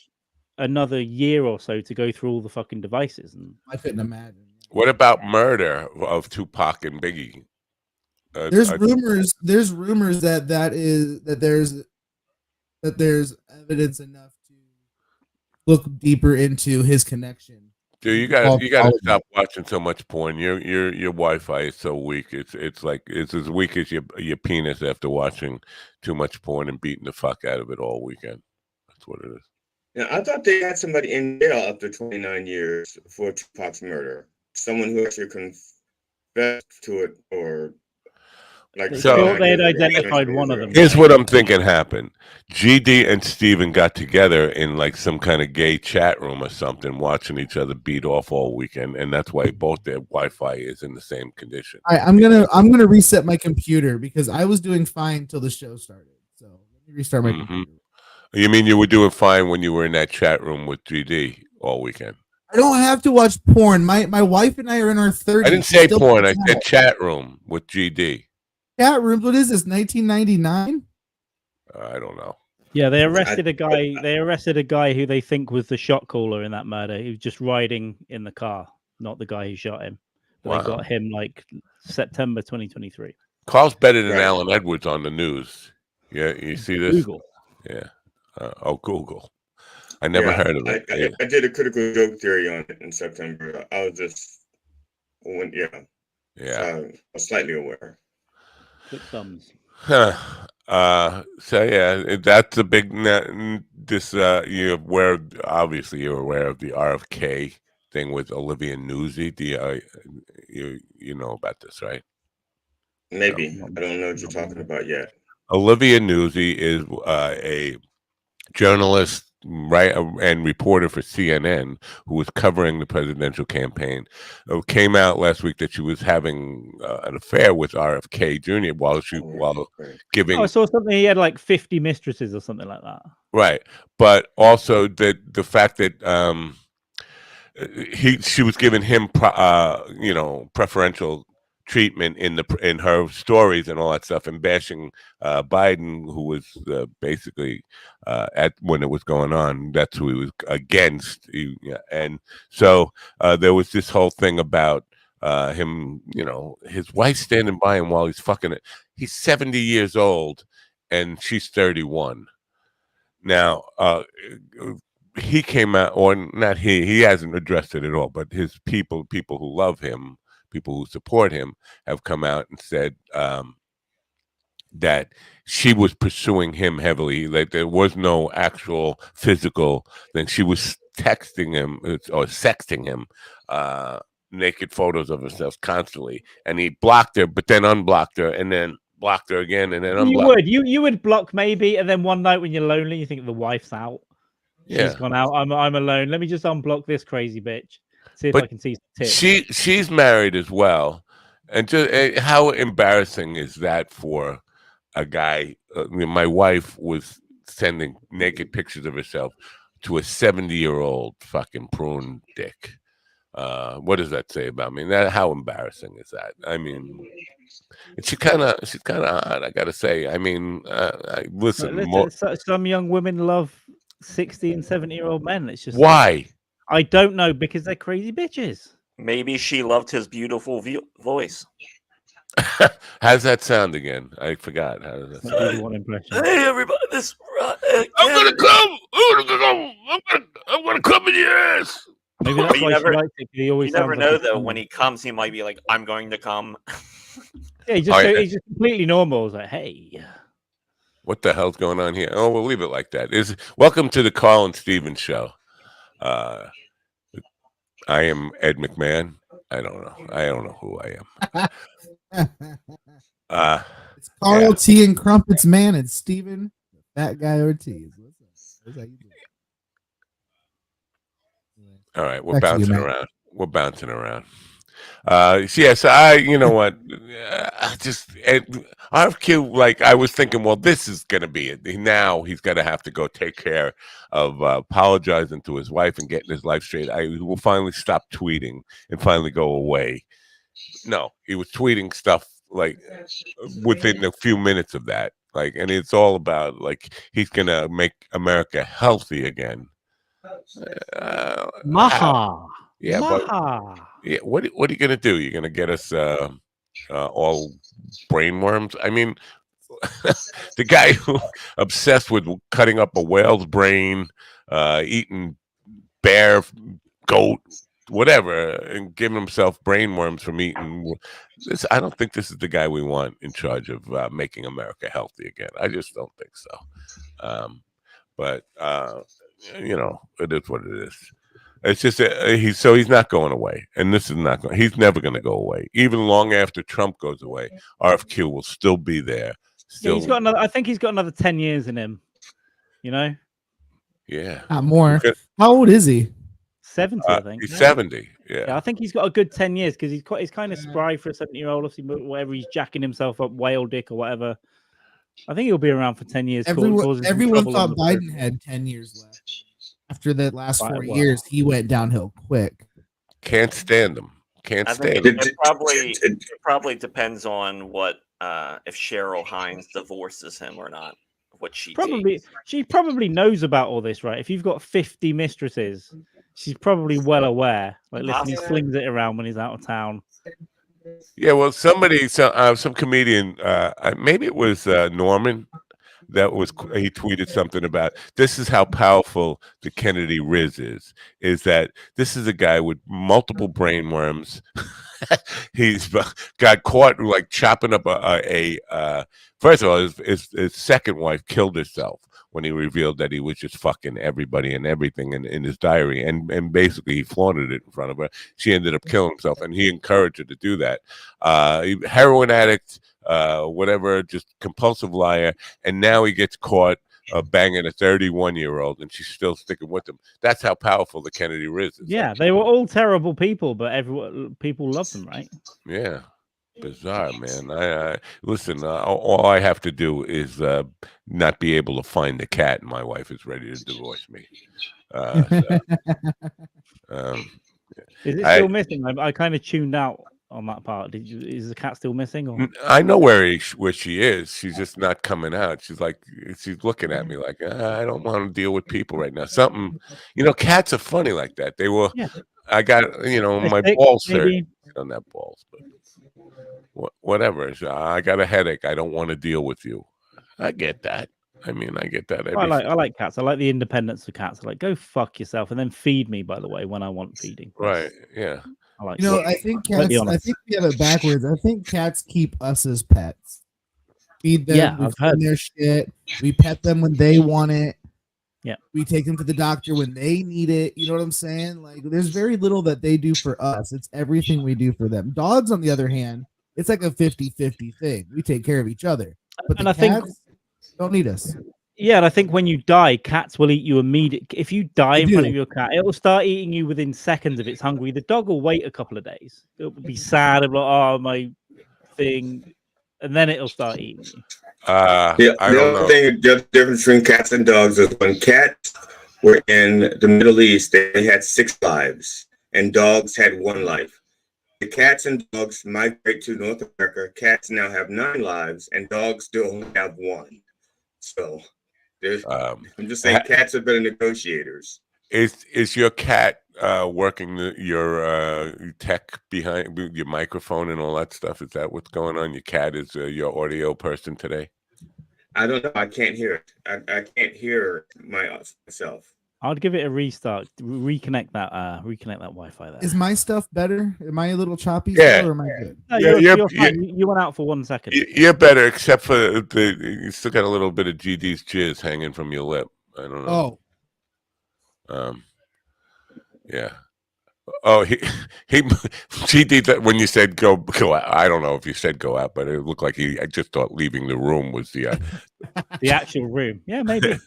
another year or so to go through all the fucking devices. And I couldn't imagine. What about murder of Tupac and Biggie? There's rumors that there's evidence enough to look deeper into his connection. Dude, you gotta stop watching so much porn. Your Wi-Fi is so weak. It's like it's as weak as your penis after watching too much porn and beating the fuck out of it all weekend. That's what it is. Yeah, I thought they had somebody in jail after 29 years for Tupac's murder. Someone who actually confessed to it, or like. So they had identified one of them. Here's what I'm thinking happened. GD and Steven got together in like some kind of gay chat room or something, watching each other beat off all weekend, and that's why both their Wi-Fi is in the same condition. I'm gonna reset my computer because I was doing fine till the show started. So let me restart my computer. You mean you were doing fine when you were in that chat room with GD all weekend? I don't have to watch porn. My wife and I are in our 30s. I didn't say porn. I said chat room with GD. Chat room? What is this? 1999? I don't know. Yeah, they arrested a guy. They arrested a guy who they think was the shot caller in that murder. He was just riding in the car. not the guy who shot him. But Wow. they got him like September 2023. Carl's better than Alan Edwards on the news. Yeah, you see this? Google. Yeah. Google. I never heard of it. I did a critical joke theory on it in September. I was just, slightly aware. Click thumbs. Huh. So yeah, that's a big. You're aware. Obviously, you're aware of the RFK thing with Olivia Newsy. You know about this, right? Maybe I don't know what you're talking about yet. Olivia Newsy is a journalist, right, and reporter for CNN who was covering the presidential campaign. It came out last week that she was having an affair with RFK Jr. while giving. I saw something. He had like 50 mistresses or something like that. Right, but also the fact that she was giving him preferential treatment in her stories and all that stuff, and bashing Biden, who was basically when it was going on, that's who he was against. And so there was this whole thing about him, his wife standing by him while he's fucking it. He's 70 years old and she's 31. Now, he came out, or not he hasn't addressed it at all, but his people who love him, people who support him, have come out and said that she was pursuing him heavily. Like there was no actual physical thing. She was texting him or sexting him naked photos of herself constantly, and he blocked her, but then unblocked her, and then blocked her again, and then unblocked. You would block maybe, and then one night when you're lonely, you think the wife's out. She's gone out. I'm alone. Let me just unblock this crazy bitch. See if I can see some tips. She's married as well, and just how embarrassing is that for a guy? My wife was sending naked pictures of herself to a 70-year-old fucking prune dick. What does that say about me? How embarrassing is that? I mean, she's kind of hot, I gotta say. I mean, listen. Some young women love 60 and 70-year-old men. It's just why? I don't know, because they're crazy bitches. Maybe she loved his beautiful voice. How's that sound again? I forgot. How does that sound? One impression. Hey everybody, I'm gonna come. I'm gonna come in your ass. Maybe that's why she likes it. He always you never know like though. When he comes, he might be like, "I'm going to come." Yeah, he's just completely normal. It's like, hey. What the hell's going on here? Oh, we'll leave it like that. Welcome to the Carl and Steven show. I am Ed McMahon. I don't know who I am. It's Carl T and Crumpets Man and Steven That Guy Ortiz. What's that you doing? All right, we're bouncing around. We're bouncing around. So you know what? RFQ, like I was thinking, well, this is going to be it. Now he's going to have to go take care of apologizing to his wife and getting his life straight. He will finally stop tweeting and finally go away. No, he was tweeting stuff like within a few minutes of that. Like, and it's all about like he's going to make America healthy again. Maha. Yeah, Maha. Yeah, what are you gonna do? You're gonna get us all brainworms? I mean, the guy who obsessed with cutting up a whale's brain, eating bear, goat, whatever, and giving himself brainworms from eating this. I don't think this is the guy we want in charge of making America healthy again. I just don't think so. But you know, it is what it is. It's just he's not going away, and this is not going. He's never going to go away. Even long after Trump goes away, RFQ will still be there. Still, he's got another. I think he's got another 10 years in him. You know. Yeah. Not more. How old is he? 70, I think. He's 70. Yeah. I think he's got a good 10 years because he's kind of spry for a 70-year-old. Whatever he's jacking himself up, whale dick or whatever. I think he'll be around for 10 years. Everyone thought Biden had 10 years left. After the last 4 years, he went downhill quick. Can't stand him. Can't stand him. It probably depends on what if Cheryl Hines divorces him or not. What she probably knows about all this, right? If you've got 50 mistresses She's probably well aware. Like, listen, he slings it around when he's out of town. Yeah, well, some comedian, maybe it was Norman, he tweeted something about this is how powerful the Kennedy Riz is that this is a guy with multiple brain worms. He's got caught like chopping up first of all, his second wife killed herself when he revealed that he was just fucking everybody and everything in his diary, and basically he flaunted it in front of her. She ended up killing himself, and he encouraged her to do that. Heroin addict, whatever, just compulsive liar, and now he gets caught banging a 31-year-old, and she's still sticking with him. That's how powerful the Kennedy Riz is. Yeah, they were all terrible people, but people love them, right? Yeah. Bizarre, man. I listen. All I have to do is not be able to find the cat, and my wife is ready to divorce me. Is it still missing? I kind of tuned out on that part. Is the cat still missing? Or? I know where she is. She's just not coming out. She's looking at me like, I don't want to deal with people right now. Something, cats are funny like that. They were. Yeah. I got my balls hurt on that balls, but. Whatever. I got a headache. I don't want to deal with you. I get that. I mean, I get that. I like cats. I like the independence of cats. I like, go fuck yourself and then feed me, by the way, when I want feeding. Right. Yeah. I like. I think cats. I think we have it backwards. I think cats keep us as pets. Feed them. Yeah, we I've heard their shit. We pet them when they want it. Yeah. We take them to the doctor when they need it. You know what I'm saying? Like, there's very little that they do for us. It's everything we do for them. Dogs, on the other hand, it's like a 50-50 thing. We take care of each other. But the cats don't need us. Yeah, and I think when you die, cats will eat you immediately. If you die in front of your cat, it will start eating you within seconds if it's hungry. The dog will wait a couple of days. It'll be sad. It'll be like, oh, my thing. And then it'll start eating you. The other difference between cats and dogs is when cats were in the Middle East, they had 6 lives, and dogs had 1 life. The cats and dogs migrate to North America. Cats now have 9 lives, and dogs still only have 1. So, I'm just saying, cats are better negotiators. Is your cat working your tech behind your microphone and all that stuff? Is that what's going on? Your cat is your audio person today? I don't know. I can't hear it. I can't hear myself. I'd give it a restart. Reconnect that Wi-Fi there. Is my stuff better? Am I a little choppy? Yeah. Still, or am I good? No, you're fine. You went out for 1 second. You're better, except for you still got a little bit of GD's jizz hanging from your lip. I don't know. Yeah. Oh, GD. When you said go out, I don't know if you said go out, but it looked like I just thought leaving the room was the the actual room. Yeah, maybe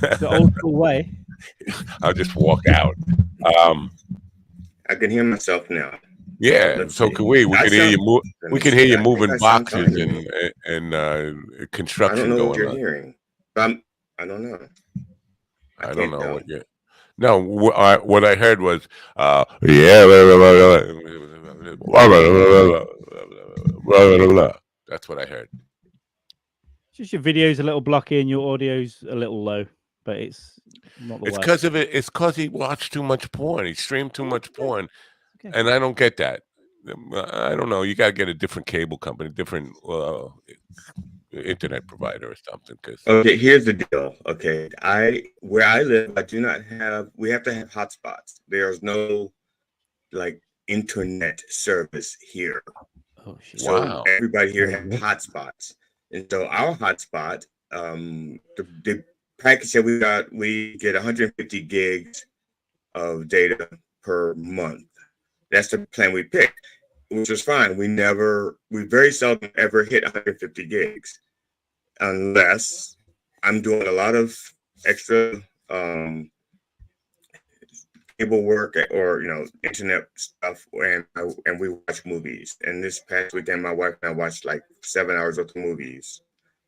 the old school way. I'll just walk out. I can hear myself now. Yeah, so can we? We can hear you. We can hear you moving boxes and construction. I don't know going what you're on. hearing. I don't know. I don't know what you. No, what I heard was, that's what I heard. Just your video's a little blocky and your audio's a little low, but it's not the worst. It's because of it. It's because he watched too much porn. He streamed too much porn, and I don't get that. I don't know. You got to get a different cable company, different internet provider or something. Okay, here's the deal. Okay, where I live, I do not have. We have to have hotspots. There's no internet service here. Oh shit! So everybody here has hotspots, and so our hotspot, the package that we get 150 gigs of data per month. That's the plan we picked, which was fine. We very seldom ever hit 150 gigs unless I'm doing a lot of extra cable work or internet stuff, and we watch movies. And this past weekend, my wife and I watched 7 hours worth of movies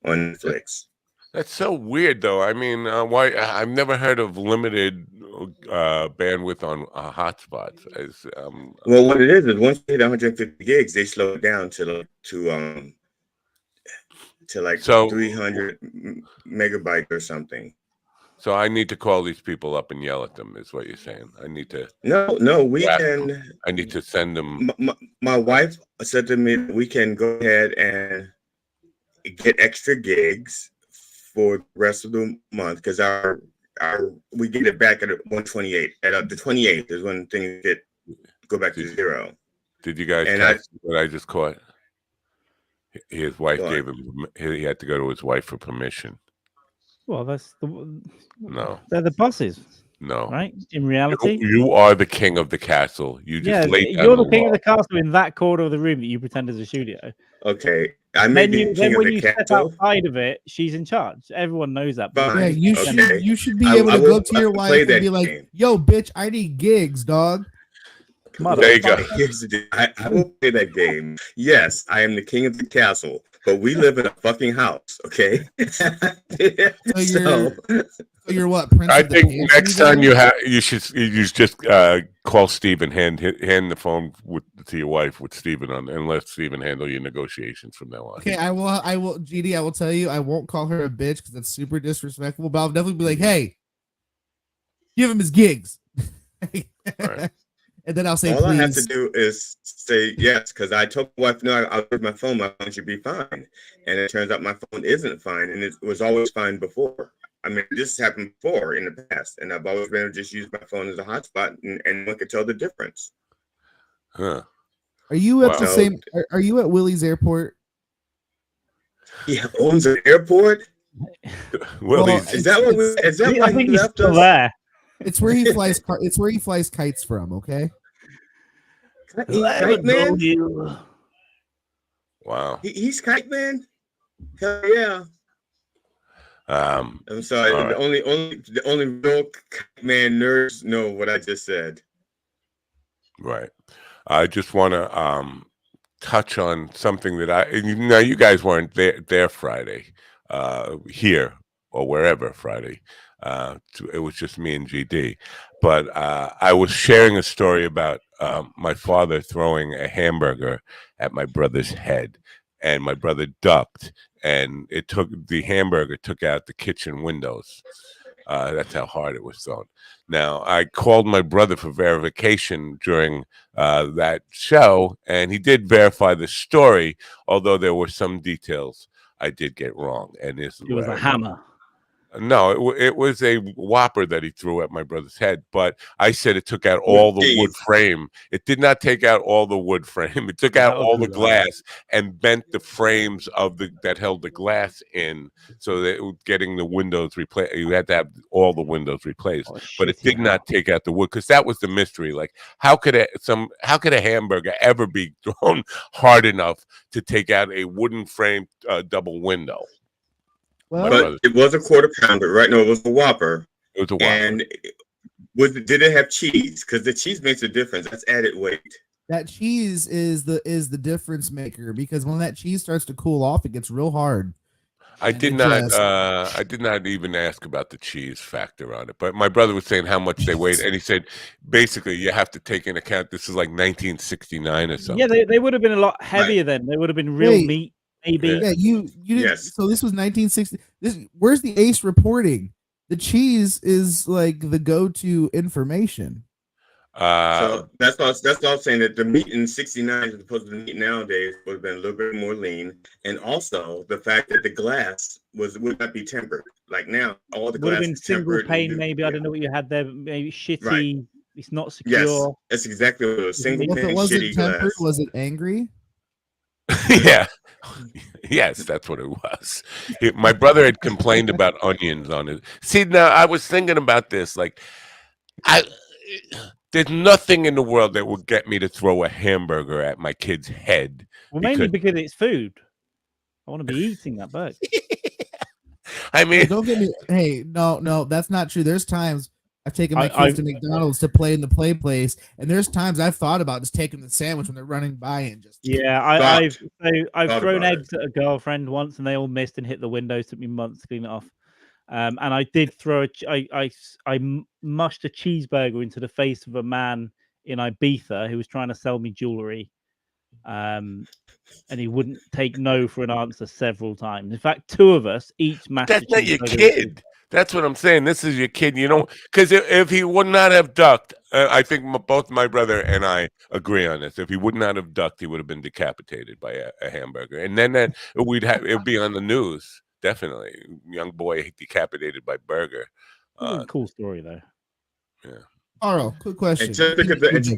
on Netflix. That's so weird, though. I mean, why? I've never heard of limited bandwidth on hotspots. Well, what it is once you hit 150 gigs, they slow it down to 300 megabytes or something. So I need to call these people up and yell at them, is what you're saying. I need to. No, we can. I need to send them. My wife said to me, we can go ahead and get extra gigs for the rest of the month because our we get it back at 128. At the 28th is when things go back to zero. Did you guys catch what I just caught? His wife gave him. He had to go to his wife for permission. Well, No. They're the bosses. No. Right? In reality, you are the king of the castle. You just laid down you're the king law. of the castle in that corner of the room that you pretend is a studio. Okay, I may be king of the step castle. outside of it, she's in charge. Everyone knows that. Yeah, you should be able to go to your wife and be like, "Yo, bitch, I need gigs, dog." There you go. Here's the deal. I will play that game. Yes, I am the king of the castle, but we live in a fucking house, okay? So you're what? Prince I of the think Pantry next time then? you should just call Stephen, hand the phone to your wife with Stephen on, and let Stephen handle your negotiations from now on. Okay, I will, GD. I will tell you, I won't call her a bitch because that's super disrespectful. But I'll definitely be like, "Hey, give him his gigs," Right. and then I'll say, all "Please." I have to do is say yes, because I told my wife, no, I'll leave my phone should be fine. And it turns out my phone isn't fine, and it was always fine before. I mean, this happened before in the past, and I've always been able to just use my phone as a hotspot, and one could tell the difference. Huh. Are you at the same? Are you at Willie's airport? He owns an airport. Willie's. Is that what? Is that why he left us? There. It's where he flies. It's where he flies kites from. Okay. Kite man. Wow. He's kite man. Hell yeah. I'm sorry. Right. The only real kite man nerds know what I just said. Right. I just want to touch on something that you guys weren't there Friday, here or wherever Friday. It was just me and GD, but I was sharing a story about my father throwing a hamburger at my brother's head, and my brother ducked, and the hamburger took out the kitchen windows. That's how hard it was thrown. Now, I called my brother for verification during that show, and he did verify the story, although there were some details I did get wrong. And it was a hammer. No, it was a Whopper that he threw at my brother's head, but I said it took out all the wood frame. It did not take out all the wood frame. It took out all the glass and bent the frames that held the glass in, so that getting the windows replaced, you had to have all the windows replaced. But it did not take out the wood, because that was the mystery. Like, how could a hamburger ever be thrown hard enough to take out a wooden frame double window? Well, but it was a quarter pounder, right? No, it was a Whopper. It was a Whopper. And did it have cheese? Because the cheese makes a difference. That's added weight. That cheese is the difference maker, because when that cheese starts to cool off, it gets real hard. I did not even ask about the cheese factor on it, but my brother was saying how much they weighed, and he said basically you have to take into account this is like 1969 or something. Yeah, they would have been a lot heavier then. They would have been real meat. Maybe. Yeah, you didn't. Yes. So this was 1960. Where's the Ace reporting? The cheese is like the go-to information. So that's all I'm saying, that the meat in '69 as opposed to the meat nowadays would have been a little bit more lean, and also the fact that the glass would not be tempered. Like now, all the would glass have been is single tempered. pane. Maybe I don't know what you had there. Maybe shitty. Right. It's not secure. Yes, that's exactly what it was. Single If pane, it wasn't shitty tempered, glass. was it angry? Yeah. Yes, that's what it was. My brother had complained about onions on it. See, now I was thinking about this. Like, there's nothing in the world that would get me to throw a hamburger at my kid's head. Well, mainly because it's food. I want to be eating that burger. I mean, don't get me. Hey, no, that's not true. There's times I've taken my kids to McDonald's to play in the play place, and there's times I've thought about just taking the sandwich when they're running by and just. Yeah, I've thrown eggs at a girlfriend once, and they all missed and hit the windows. Took me months to clean it off. And I did throw I mushed a cheeseburger into the face of a man in Ibiza who was trying to sell me jewelry. And he wouldn't take no for an answer several times. In fact, two of us each mashed. That's not your kid. That's what I'm saying. This is your kid. You know, because if he would not have ducked, I think both my brother and I agree on this. If he would not have ducked, he would have been decapitated by a hamburger, and then it'd be on the news. Definitely, young boy decapitated by burger. It's a cool story though. Yeah. Carl, quick question. And just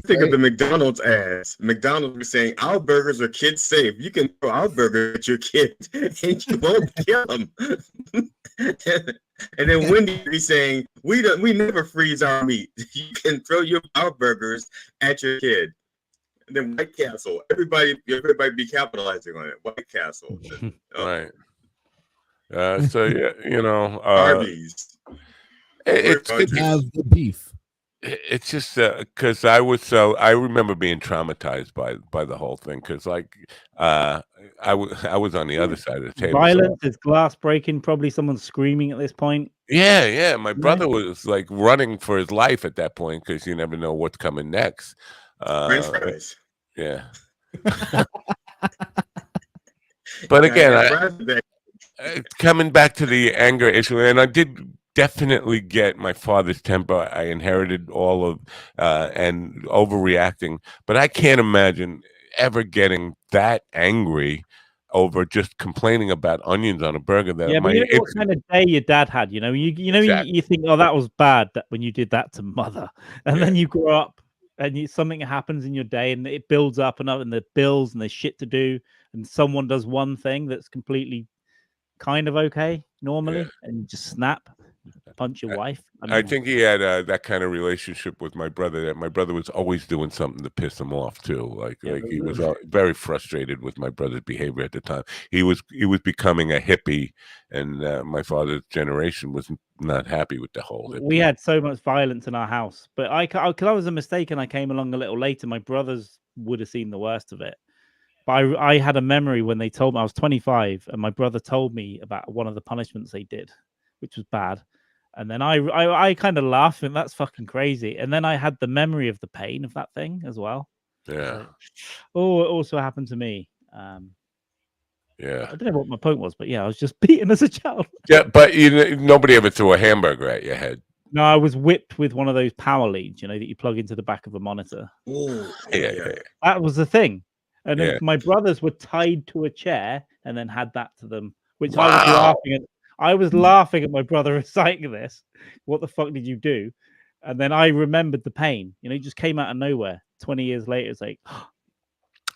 think of the McDonald's ads. McDonald's was saying our burgers are kid safe. You can throw our burger at your kid and you won't kill them. And then Wendy be saying we never freeze our meat. You can throw our burgers at your kid. And then White Castle, everybody be capitalizing on it. White Castle, Right. So yeah, you know, Arby's. It's have the beef. It's just because I remember being traumatized by the whole thing because I was on the other side of the table. Violence, there's glass breaking, probably someone screaming at this point. Yeah. My brother was like running for his life at that point because you never know what's coming next. French fries. Yeah. But again, coming back to the anger issue, and I did definitely get my father's temper. I inherited all of and overreacting, but I can't imagine ever getting that angry over just complaining about onions on a burger. That Yeah, but you know what kind of day your dad had. You think, oh, that was bad when you did that to mother, and then you grow up and something happens in your day, and it builds up and up, and the bills and there's shit to do, and someone does one thing that's completely kind of okay normally, and you just snap. Punch your wife. I think he had that kind of relationship with my brother. That my brother was always doing something to piss him off too. Like he was very frustrated with my brother's behavior at the time. He was becoming a hippie, and my father's generation was not happy with the whole. We had so much violence in our house, but because I was a mistake and I came along a little later. My brothers would have seen the worst of it. But I had a memory when they told me I was 25, and my brother told me about one of the punishments they did, which was bad. And then I kind of laughed, and that's fucking crazy. And then I had the memory of the pain of that thing as well. Yeah. Oh, it also happened to me. Yeah. I don't know what my point was, but yeah, I was just beaten as a child. Yeah, but nobody ever threw a hamburger at your head. No, I was whipped with one of those power leads, that you plug into the back of a monitor. Ooh, yeah. That was the thing. And then my brothers were tied to a chair and then had that to them, which I was laughing at. I was laughing at my brother reciting this. What the fuck did you do? And then I remembered the pain. It just came out of nowhere. 20 years later, it's like.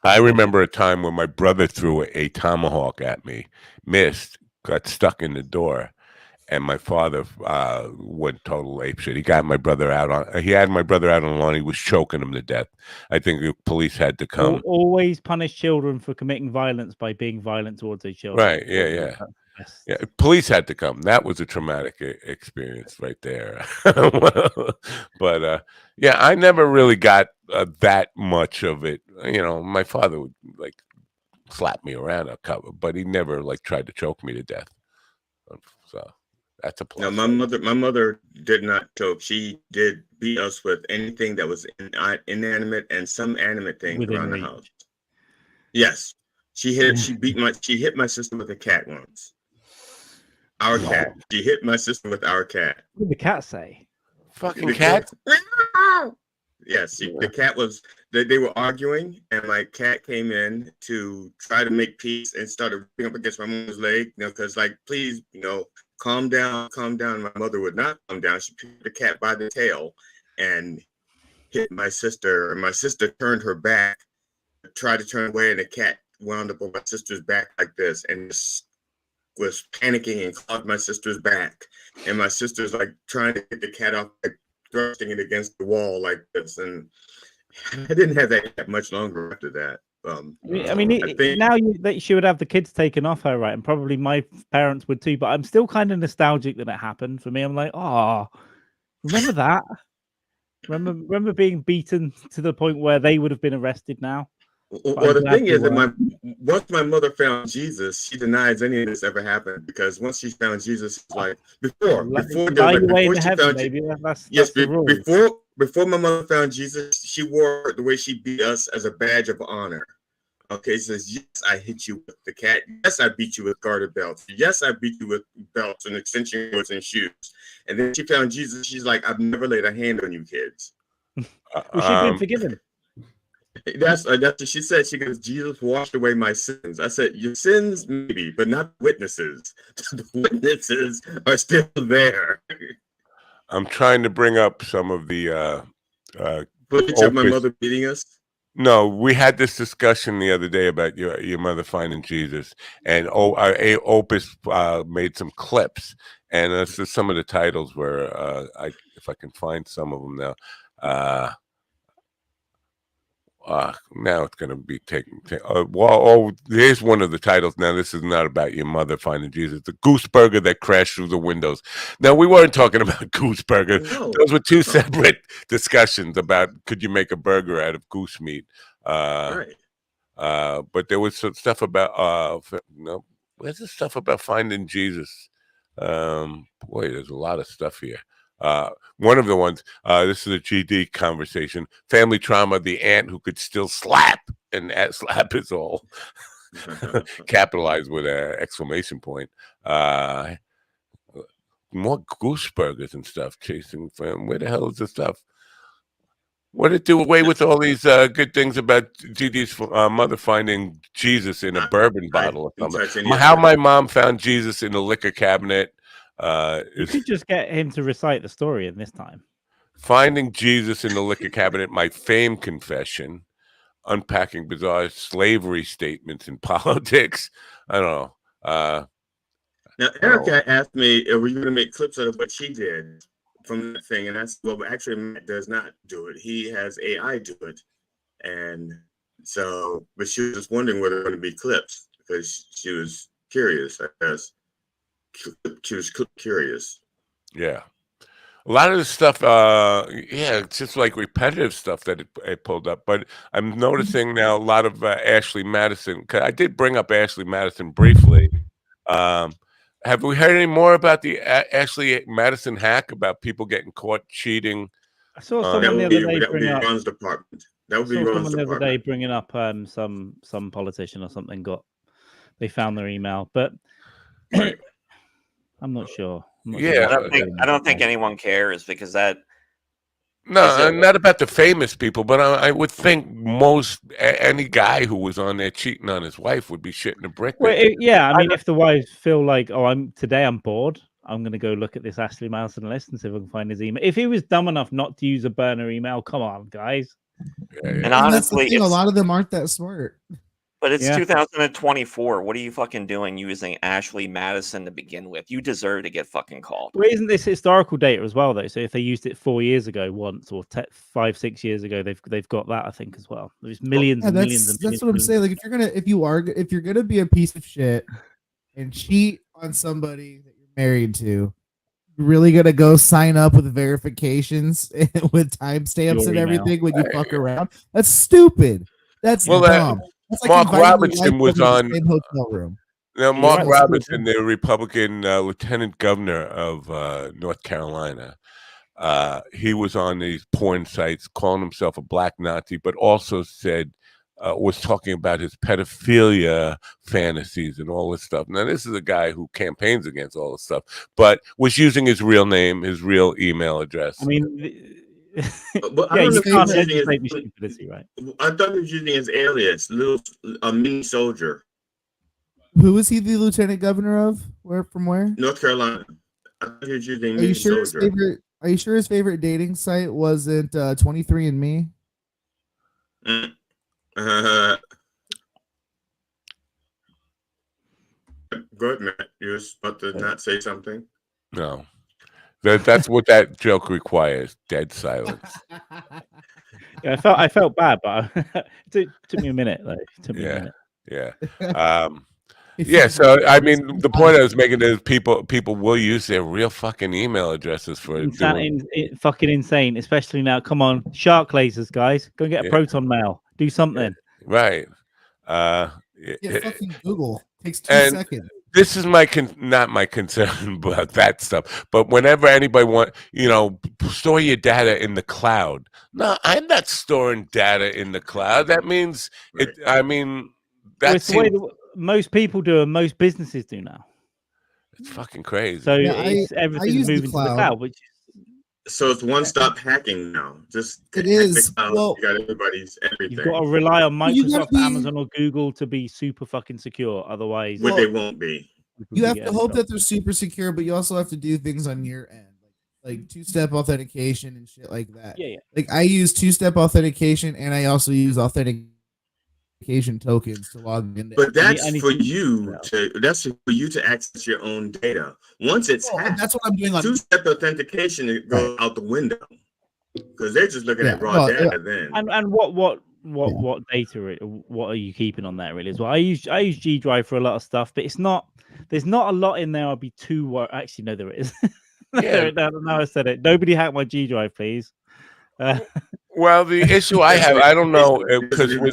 I remember a time when my brother threw a tomahawk at me, missed, got stuck in the door, and my father went total apeshit. He got my brother out He had my brother out on the lawn. He was choking him to death. I think the police had to come. Always punish children for committing violence by being violent towards their children. Right? Yeah. Yeah, police had to come. That was a traumatic experience right there. But yeah, I never really got that much of it. My father would slap me around a couple, but he never tried to choke me to death. So that's a plus. No, my mother did not choke. She did beat us with anything that was inanimate and some animate things around the house. Yes, she hit my sister with a cat once. Our cat. She hit my sister with our cat. What did the cat say? Fucking cat? Yes, the cat was. They were arguing, and my cat came in to try to make peace and started rubbing up against my mother's leg. Because please, calm down, calm down. My mother would not calm down. She picked the cat by the tail and hit my sister. And my sister turned her back, tried to turn away, and the cat wound up on my sister's back like this, and was panicking and clogged my sister's back, and my sister's trying to get the cat off, thrusting it against the wall like this, and I didn't have that much longer after that. Now she would have the kids taken off her, right? And probably my parents would too, but I'm still kind of nostalgic that it happened for me. I'm like, oh, remember that? Remember being beaten to the point where they would have been arrested now? Well, the thing is that once my mother found Jesus, she denies any of this ever happened, because once she found Jesus, it's before my mother found Jesus, she wore the way she beat us as a badge of honor. Okay, he says, yes, I hit you with the cat. Yes, I beat you with garter belts. Yes, I beat you with belts and extension cords and shoes. And then she found Jesus. She's like, I've never laid a hand on you kids. Well, she'd been forgiven. That's what she said. She goes, Jesus washed away my sins. I said, your sins maybe, but not witnesses. The witnesses are still there. I'm trying to bring up some of the footage of my mother beating us. No, we had this discussion the other day about your mother finding Jesus, and Opus made some clips, and this is some of the titles where if I can find some of them now. Now it's going to be taken. Here's one of the titles. Now, this is not about your mother finding Jesus. The goose burger that crashed through the windows. Now, we weren't talking about goose burger. No. Those were two separate discussions about could you make a burger out of goose meat. Right. But there was some stuff about where's the stuff about finding Jesus? Boy, there's a lot of stuff here. One of the ones, this is a GD conversation. Family trauma, the aunt who could still slap, and that slap is all capitalized with an exclamation point. More goose burgers and stuff chasing fam. Where the hell is the stuff? What did it do away with all these good things about GD's mother finding Jesus in a bourbon bottle or something? How my mom found Jesus in the liquor cabinet. You could just get him to recite the story in this time. Finding Jesus in the liquor cabinet, my famed confession, unpacking bizarre slavery statements in politics. I don't know. Now, Erica asked me, are we going to make clips out of what she did from that thing? And I said, well, actually, Matt does not do it. He has AI do it. And so, but she was just wondering whether there were going to be clips because she was curious, I guess. She was curious. Yeah. A lot of the stuff, it's just like repetitive stuff that it pulled up. But I'm noticing now a lot of Ashley Madison. Cause I did bring up Ashley Madison briefly. Have we heard any more about the Ashley Madison hack about people getting caught cheating? I saw someone the other day bring up Ron's department. That would be Ron's Ron's department. The other day department. bringing up some politician or something they found their email, but Right. I'm not sure. I don't think anyone cares because that. No, not about the famous people, but I would think any guy who was on there cheating on his wife would be shitting a brick. Well, I mean, if the wives feel like, I'm bored, I'm going to go look at this Ashley Madison list and see if I can find his email. If he was dumb enough not to use a burner email, come on, guys. And honestly, a lot of them aren't that smart. But it's 2024. What are you fucking doing using Ashley Madison to begin with? You deserve to get fucking called. Well, isn't this historical data as well, though? So if they used it 4 years ago once, or 5, 6 years ago, they've got that, I think, as well. There's millions and millions and millions. That's what I'm saying. Like, if you're gonna be a piece of shit and cheat on somebody that you're married to, you're really gonna go sign up with verifications with timestamps and everything when you fuck around? That's stupid. That's dumb. Mark Robinson was on hotel room. Now, Mark Robinson, the Republican lieutenant governor of North Carolina, he was on these porn sites calling himself a black Nazi, but also was talking about his pedophilia fantasies and all this stuff. Now, this is a guy who campaigns against all this stuff, but was using his real name, his real email address. But you can't legislate stupidity, right? I thought he was using his alias, a mini soldier. Who is he the lieutenant governor of? From where? North Carolina. I thought he was using Are you sure his favorite dating site wasn't 23andMe? Good, Matt. You were about to not say something? No. That's what that joke requires. Dead silence. Yeah, I felt bad, but it took me a minute. Yeah. So I mean, the point I was making is people will use their real fucking email addresses for fucking insane, especially now. Come on, shark lasers, guys, go get a proton mail. Do something. Right. Fucking Google takes 2 seconds. This is not my concern about that stuff. But whenever anybody store your data in the cloud. No, I'm not storing data in the cloud. That means Right. It's the way that most people do and most businesses do now. It's fucking crazy. So everything's moving to the cloud, which so it's one-stop hacking now. Just it is. Well, you got everybody's everything. You've got to rely on Microsoft, Amazon, or Google to be super fucking secure. Otherwise, they won't be. You have to hope that they're super secure, but you also have to do things on your end, like two-step authentication and shit like that. Yeah. Like I use two-step authentication, and I also use authentication tokens to log in. But that's for you to access your own data. Once it's hacked, that's what I'm doing on two-step authentication goes out the window because they're just looking at raw data then. And what data? What are you keeping on that really as well? I use G Drive for a lot of stuff, but there's not a lot in there. I'll be too worried. Actually, no, there is. Now I said it. Nobody hack my G Drive, please. Well, the issue I have, I don't know, because when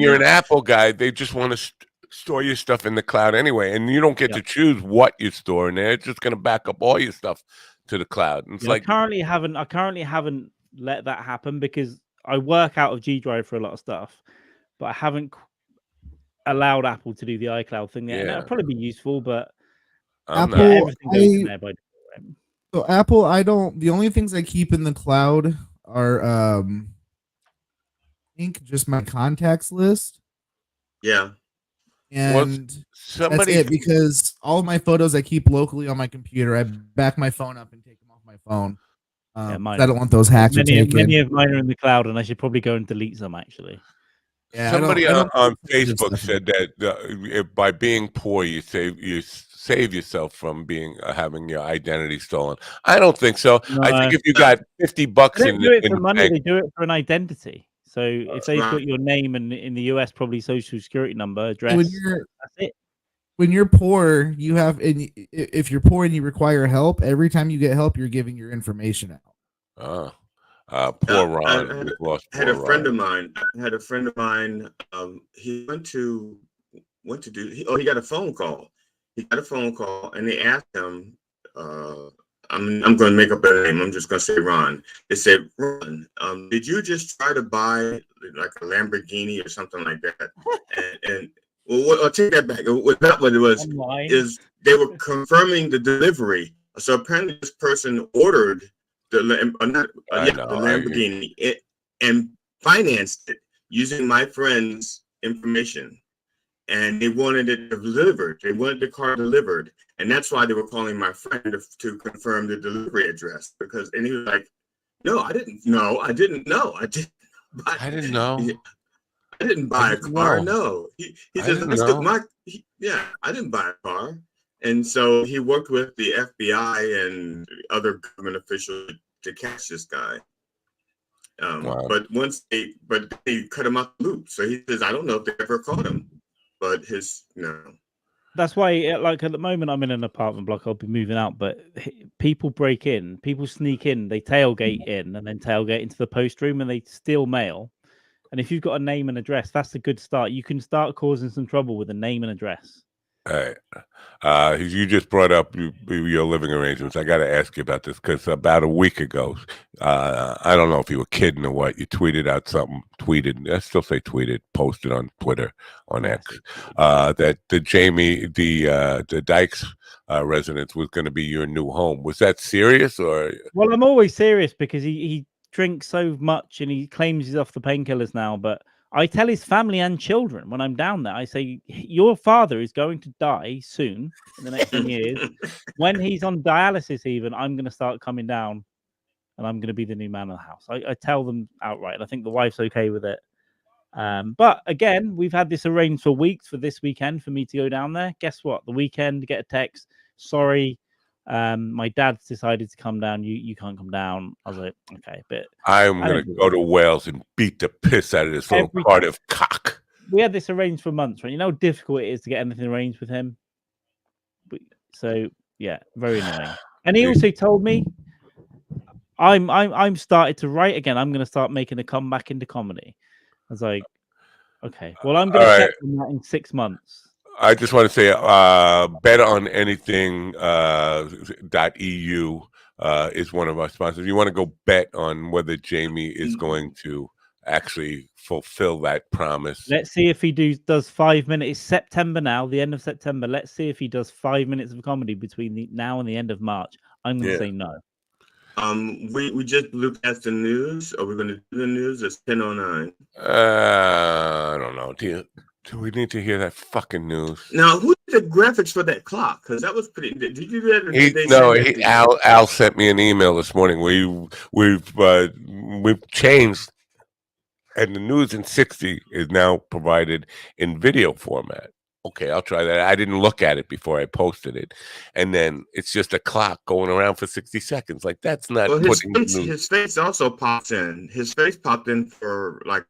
you're an Apple guy, they just want to store your stuff in the cloud anyway, and you don't get to choose what you store in there. It's just going to back up all your stuff to the cloud. And it's I currently haven't let that happen because I work out of G Drive for a lot of stuff, but I haven't allowed Apple to do the iCloud thing yet. That'll probably be useful, but everything goes in there by default. So Apple, the only things I keep in the cloud are I think just my contacts list. Yeah. And that's it, because all of my photos I keep locally on my computer. I back my phone up and take them off my phone. I don't want those hacks to take many of mine are in the cloud, and I should probably go and delete some actually. Yeah, somebody on Facebook said that by being poor, you save yourself from having your identity stolen. I don't think so. No, I think if you got $50 they don't do it for money, they do it for an identity. So if they've got your name and in the US, probably social security number, address, that's it. When you're poor, you have, and if you're poor and you require help, every time you get help, you're giving your information out. Poor Ron. I had a friend of mine. He he got a phone call. And they asked him, I'm going to make up a name. I'm just going to say Ron. They said, Ron, did you just try to buy like a Lamborghini or something like that? and I'll take that back. Not what it was. Is they were confirming the delivery. So apparently this person ordered the Lamborghini and financed it using my friend's information. And they wanted it delivered. They wanted the car delivered. And that's why they were calling my friend to confirm the delivery address. And he was like, no, I didn't know. I didn't know. I didn't buy a car. No. He says, I didn't buy a car. And so he worked with the FBI and other government officials to catch this guy. But they cut him off the loop. So he says, I don't know if they ever caught him. But that's why, like at the moment, I'm in an apartment block. I'll be moving out, but people break in, people sneak in, they tailgate in, and then tailgate into the post room, and they steal mail. And if you've got a name and address, that's a good start. You can start causing some trouble with a name and address. All right. You just brought up your living arrangements. I got to ask you about this because about a week ago, I don't know if you were kidding or what, you tweeted out something, I still say tweeted, posted on Twitter, on X, that the Dykes residence was going to be your new home. Was that serious or? Well, I'm always serious because he drinks so much and he claims he's off the painkillers now, but I tell his family and children when I'm down there, I say, your father is going to die soon in the next 10 years. When he's on dialysis even, I'm going to start coming down and I'm going to be the new man of the house. I tell them outright. I think the wife's okay with it. But again, we've had this arranged for weeks for this weekend for me to go down there. Guess what? The weekend, get a text. Sorry, my dad's decided to come down. You can't come down. I was like, okay, but I'm gonna go to Wales and beat the piss out of this little Cardiff cock. We had this arranged for months, right? You know how difficult it is to get anything arranged with him. So yeah, very annoying. And he also told me I'm started to write again. I'm gonna start making a comeback into comedy. I was like, okay, well, I'm gonna check on that in 6 months. I just want to say, bet on anything .eu is one of our sponsors. You want to go bet on whether Jamie is going to actually fulfill that promise. Let's see if he does 5 minutes. It's September now, the end of September. Let's see if he does 5 minutes of comedy between now and the end of March. I'm going to say no. We just looked at the news. Are we going to do the news? It's 10:09. I don't know. Do we need to hear that fucking news? Now, who did the graphics for that clock? Because that was pretty. Did you do that? Or did they send it to you? Al sent me an email this morning. We've changed, and the news in 60 is now provided in video format. Okay, I'll try that. I didn't look at it before I posted it, and then it's just a clock going around for 60 seconds. Like that's not. Well, his face also popped in. His face popped in for like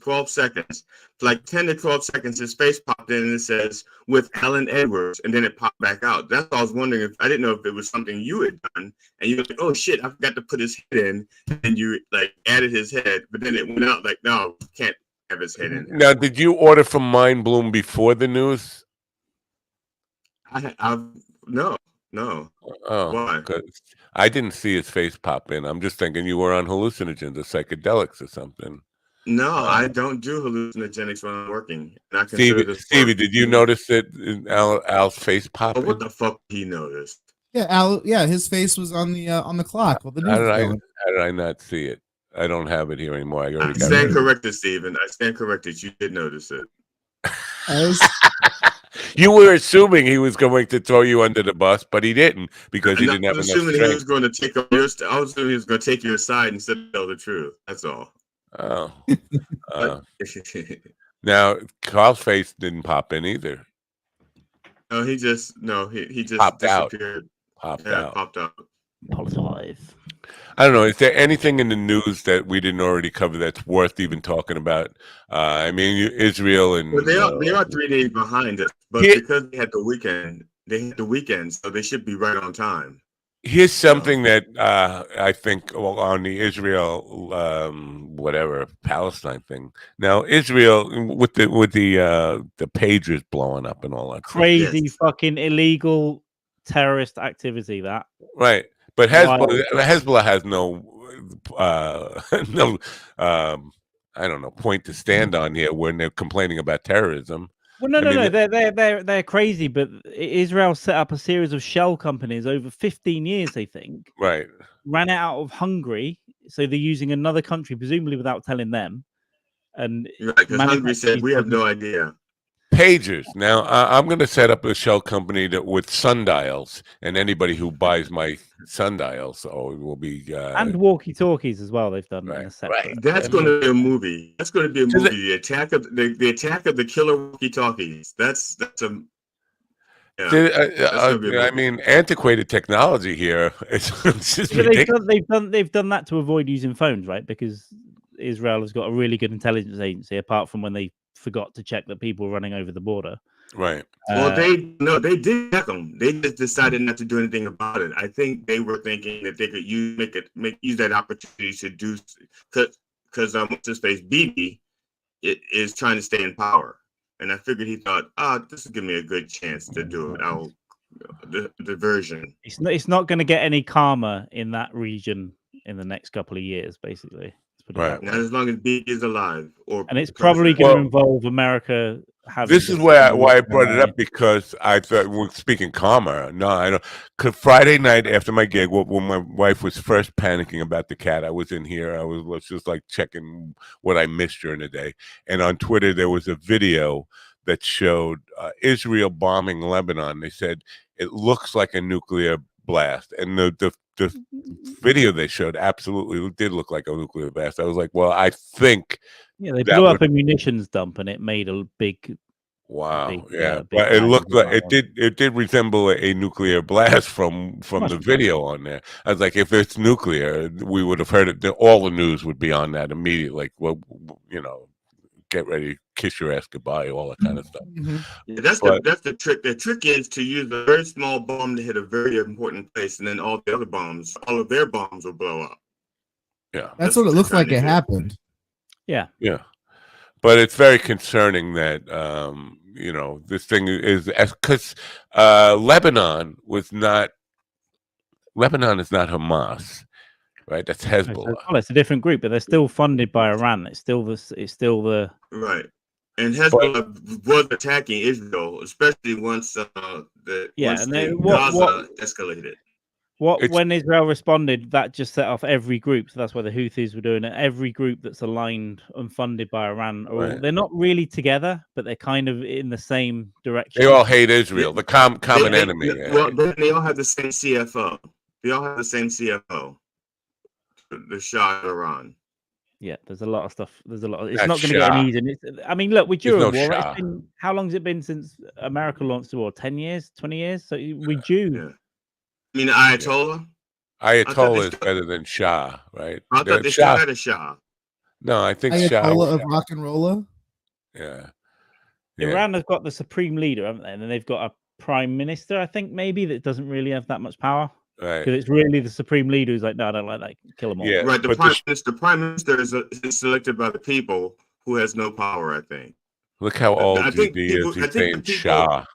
12 seconds. For like 10 to 12 seconds, his face popped in and it says with Alan Edwards, and then it popped back out. That's what I was wondering. If I didn't know if it was something you had done, and you were like, "Oh shit, I forgot to put his head in," and you like added his head, but then it went out like, "No, can't have his head in." Now, did you order from Mind Bloom before the news? No. Oh, why? I didn't see his face pop in. I'm just thinking you were on hallucinogens or psychedelics or something. No, I don't do hallucinogenics when I'm working. And I Stevie, did you notice that Al's face pop? What the fuck he noticed? Yeah, Al. Yeah, his face was on the clock. Well, the news How did I not see it? I don't have it here anymore. I stand corrected, Steven. I stand corrected. You did notice it. You were assuming he was going to throw you under the bus, but he didn't because he didn't have enough strength. He was going to take up your. I was assuming he was going to take your side instead of tell the truth. That's all. Oh. Now Carl's face didn't pop in either. No, he just popped disappeared. Popped out. Apologize. I don't know. Is there anything in the news that we didn't already cover that's worth even talking about? I mean, Israel and they are 3 days behind us, but because they had the weekend, so they should be right on time. Here's something that I think on the Israel Palestine thing. Now Israel with the pagers blowing up and all that crazy fucking illegal terrorist activity. That right. But Hezbollah has no I don't know point to stand on here when they're complaining about terrorism. Well, no, they're crazy. But Israel set up a series of shell companies over 15 years. They think right ran it out of Hungary, so they're using another country, presumably without telling them. And because Hungary said we have no idea. Pagers. Now I'm going to set up a shell company with sundials, and anybody who buys my sundials, will be and walkie-talkies as well. They've done right. That's going to be a movie. That's going to be a movie. The attack of the killer walkie-talkies. That's a. I mean, antiquated technology here. It's just they've done that to avoid using phones, right? Because Israel has got a really good intelligence agency, apart from when they forgot to check that people were running over the border. Right. Well, they did check them. They just decided not to do anything about it. I think they were thinking that they could use that opportunity to do because what's his face, Bibi, is trying to stay in power, and I figured he thought, this will give me a good chance to do it. The version. It's not going to get any calmer in that region in the next couple of years, basically. Right. Not as long as Big is alive, and it's probably going to involve America. This is why I brought it up, because I thought we're speaking calmer. No, I don't. Cause Friday night after my gig, when my wife was first panicking about the cat, I was in here. I was just like checking what I missed during the day, and on Twitter there was a video that showed Israel bombing Lebanon. They said it looks like a nuclear blast, and the video they showed absolutely did look like a nuclear blast. I was like, well, I think they blew up a munitions dump and it made a big but it looked like it did resemble a nuclear blast from the video on there. I was like, if it's nuclear, we would have heard it. All the news would be on that immediately. Like, well, get ready, kiss your ass goodbye, all that kind of stuff. Mm-hmm. Yeah, that's the trick. The trick is to use a very small bomb to hit a very important place, and then all of their bombs will blow up. Yeah, that's what it looks like it happened. Yeah. But it's very concerning that this thing is because Lebanon is not Hamas, right? That's Hezbollah. Well, it's a different group, but they're still funded by Iran. It's still the right. And Hezbollah was attacking Israel, especially once Gaza escalated. When Israel responded, that just set off every group. So that's why the Houthis were doing it. Every group that's aligned and funded by Iran, they're not really together, but they're kind of in the same direction. They all hate Israel, the common enemy. Well, they all have the same CFO. They all have the same CFO. The Shah of Iran. Yeah, there's a lot of stuff. It's not going to get any easier. I mean, look, we're during war. It's been, how long has it been since America launched the war? 10 years, 20 years? So we're due. Yeah. I mean, Ayatollah? Ayatollah is better than Shah, right? I thought they still had a Shah. No, I think Ayatollah of rock and roller. Yeah. Iran has got the supreme leader, haven't they? And then they've got a prime minister, I think, maybe, that doesn't really have that much power. Right. Because it's really the supreme leader who's like, no, I don't like that. Kill them all. Yeah. Right. The prime minister is selected by the people who has no power, I think. Look how old GB is. He's saying Shah.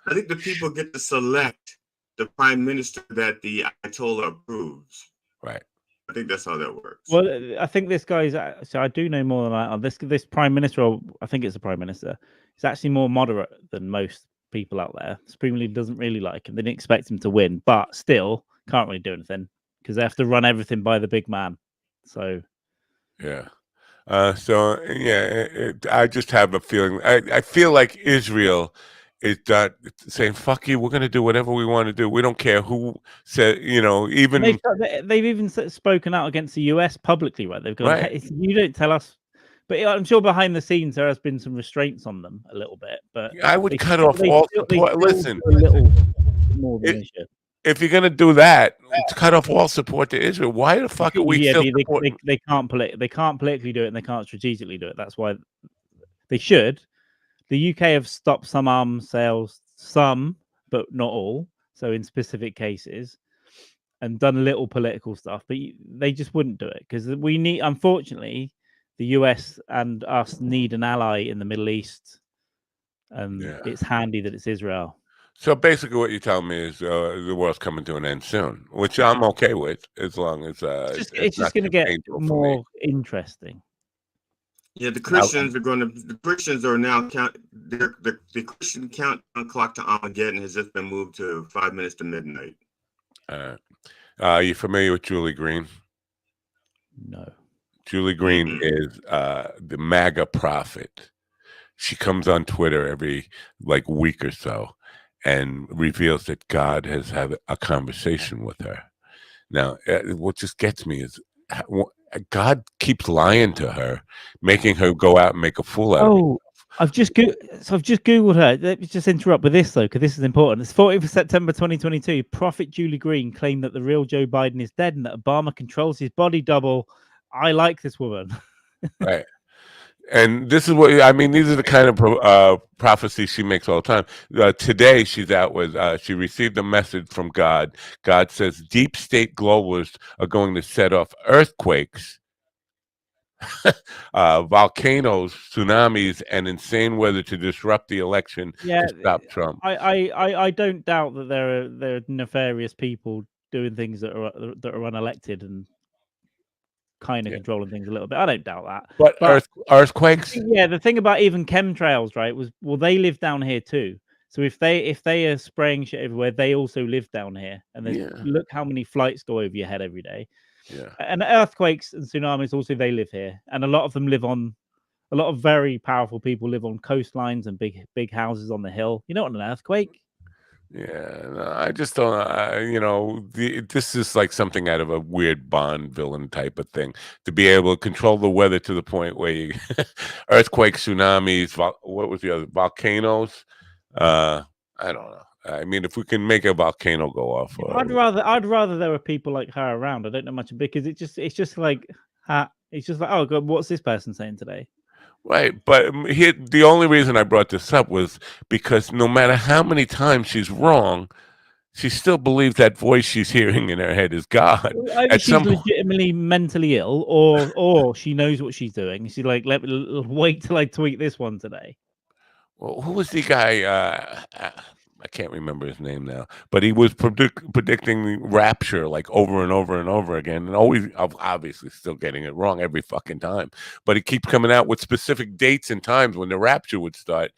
I think the people get to select the prime minister that the Ayatollah approves. Right. I think that's how that works. Well, I think this guy's. So I do know more than that. This prime minister, or I think it's the prime minister, is actually more moderate than most people out there. Supreme League doesn't really like him. They didn't expect him to win, but still can't really do anything because they have to run everything by the big man. So, yeah. I just have a feeling. I feel like Israel is saying, "Fuck you, we're going to do whatever we want to do. We don't care who said, even." They've even spoken out against the US publicly, right? They've gone, hey, you don't tell us. But I'm sure behind the scenes there has been some restraints on them a little bit. But I would cut off all support. Listen, a little more than if you're going to do that, cut off all support to Israel. Why the fuck are we still supporting? They can't politically do it, and they can't strategically do it. That's why they should. The UK have stopped some arms sales, but not all. So in specific cases, and done a little political stuff, but they just wouldn't do it because we need. Unfortunately, the US and us need an ally in the Middle East, and it's handy that it's Israel. So basically, what you're telling me is the world's coming to an end soon, which I'm okay with, as long as it's just going to get more interesting. Yeah, the Christians are going to. The Christians are now the Christian countdown clock to Armageddon has just been moved to 5 minutes to midnight. You familiar with Julie Green? No. Julie Green is the MAGA prophet. She comes on Twitter every week or so and reveals that God has had a conversation with her. Now, what just gets me is God keeps lying to her, making her go out and make a fool out of herself. I've just Googled her. Let me just interrupt with this, though, because this is important. It's 14th of September 2022. Prophet Julie Green claimed that the real Joe Biden is dead and that Obama controls his body double. I like this woman. Right. And this is what I mean. These are the kind of prophecies she makes all the time. Today, she's out with. She received a message from God. God says deep state globalists are going to set off earthquakes, volcanoes, tsunamis, and insane weather to disrupt the election to stop Trump. I don't doubt that there are nefarious people doing things that are unelected and kind of controlling things a little bit. I don't doubt that. But earthquakes? Yeah, the thing about even chemtrails, right, was they live down here too. So if they are spraying shit everywhere, they also live down here. And look how many flights go over your head every day. Yeah. And earthquakes and tsunamis also, they live here. And a lot of them a lot of very powerful people live on coastlines and big houses on the hill. You know what an earthquake? Yeah, no, I just don't. This is like something out of a weird Bond villain type of thing. To be able to control the weather to the point where you earthquakes, tsunamis, what was the other, volcanoes? I don't know. I mean, if we can make a volcano go off, I'd rather there were people like her around. I don't know much because it's just like oh God, what's this person saying today? Right, but here the only reason I brought this up was because no matter how many times she's wrong, she still believes that voice she's hearing in her head is God. Either At she's some legitimately mentally ill, or she knows what she's doing. She's like, wait till I tweet this one today. Well, who was the guy? I can't remember his name now, but he was predicting rapture like over and over and over again, and always obviously still getting it wrong every fucking time. But he keeps coming out with specific dates and times when the rapture would start.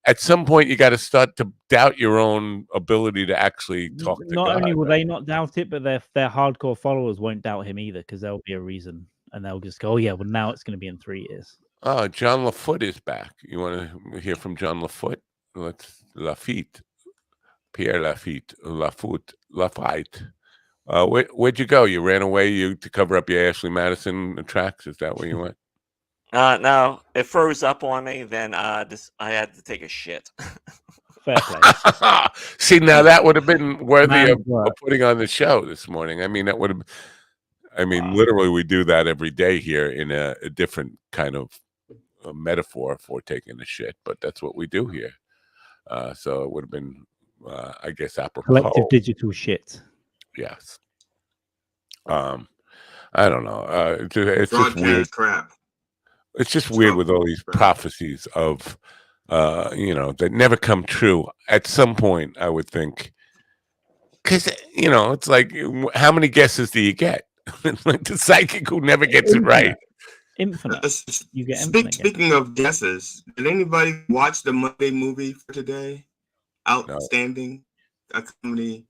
At some point, you got to start to doubt your own ability to actually talk to Not God. only will they not doubt it, but their hardcore followers won't doubt him either, because there'll be a reason, and they'll just go, "Oh yeah, well now it's going to be in 3 years." Oh, John Lafoot is back. You want to hear from John Lafoot? Let's Lafitte, Pierre Lafitte, Lafitte. Where'd you go? You ran away to cover up your Ashley Madison tracks? Is that where you went? No, it froze up on me. Then I had to take a shit. Fair play. See, now that would have been worthy of work. putting on the show this morning. I mean, that would have. I mean, literally, we do that every day here in a different kind of a metaphor for taking a shit, but that's what we do here. So it would have been, I guess, apropos. Collective digital shit. Yes. I don't know. It's just weird. Crap. It's just weird with all these prophecies of, that never come true. At some point, I would think, because it's like, how many guesses do you get? Like the psychic who never gets it right. Infinite. You get infinite. Speaking of guesses, did anybody watch the Monday movie for today? Outstanding, a comedy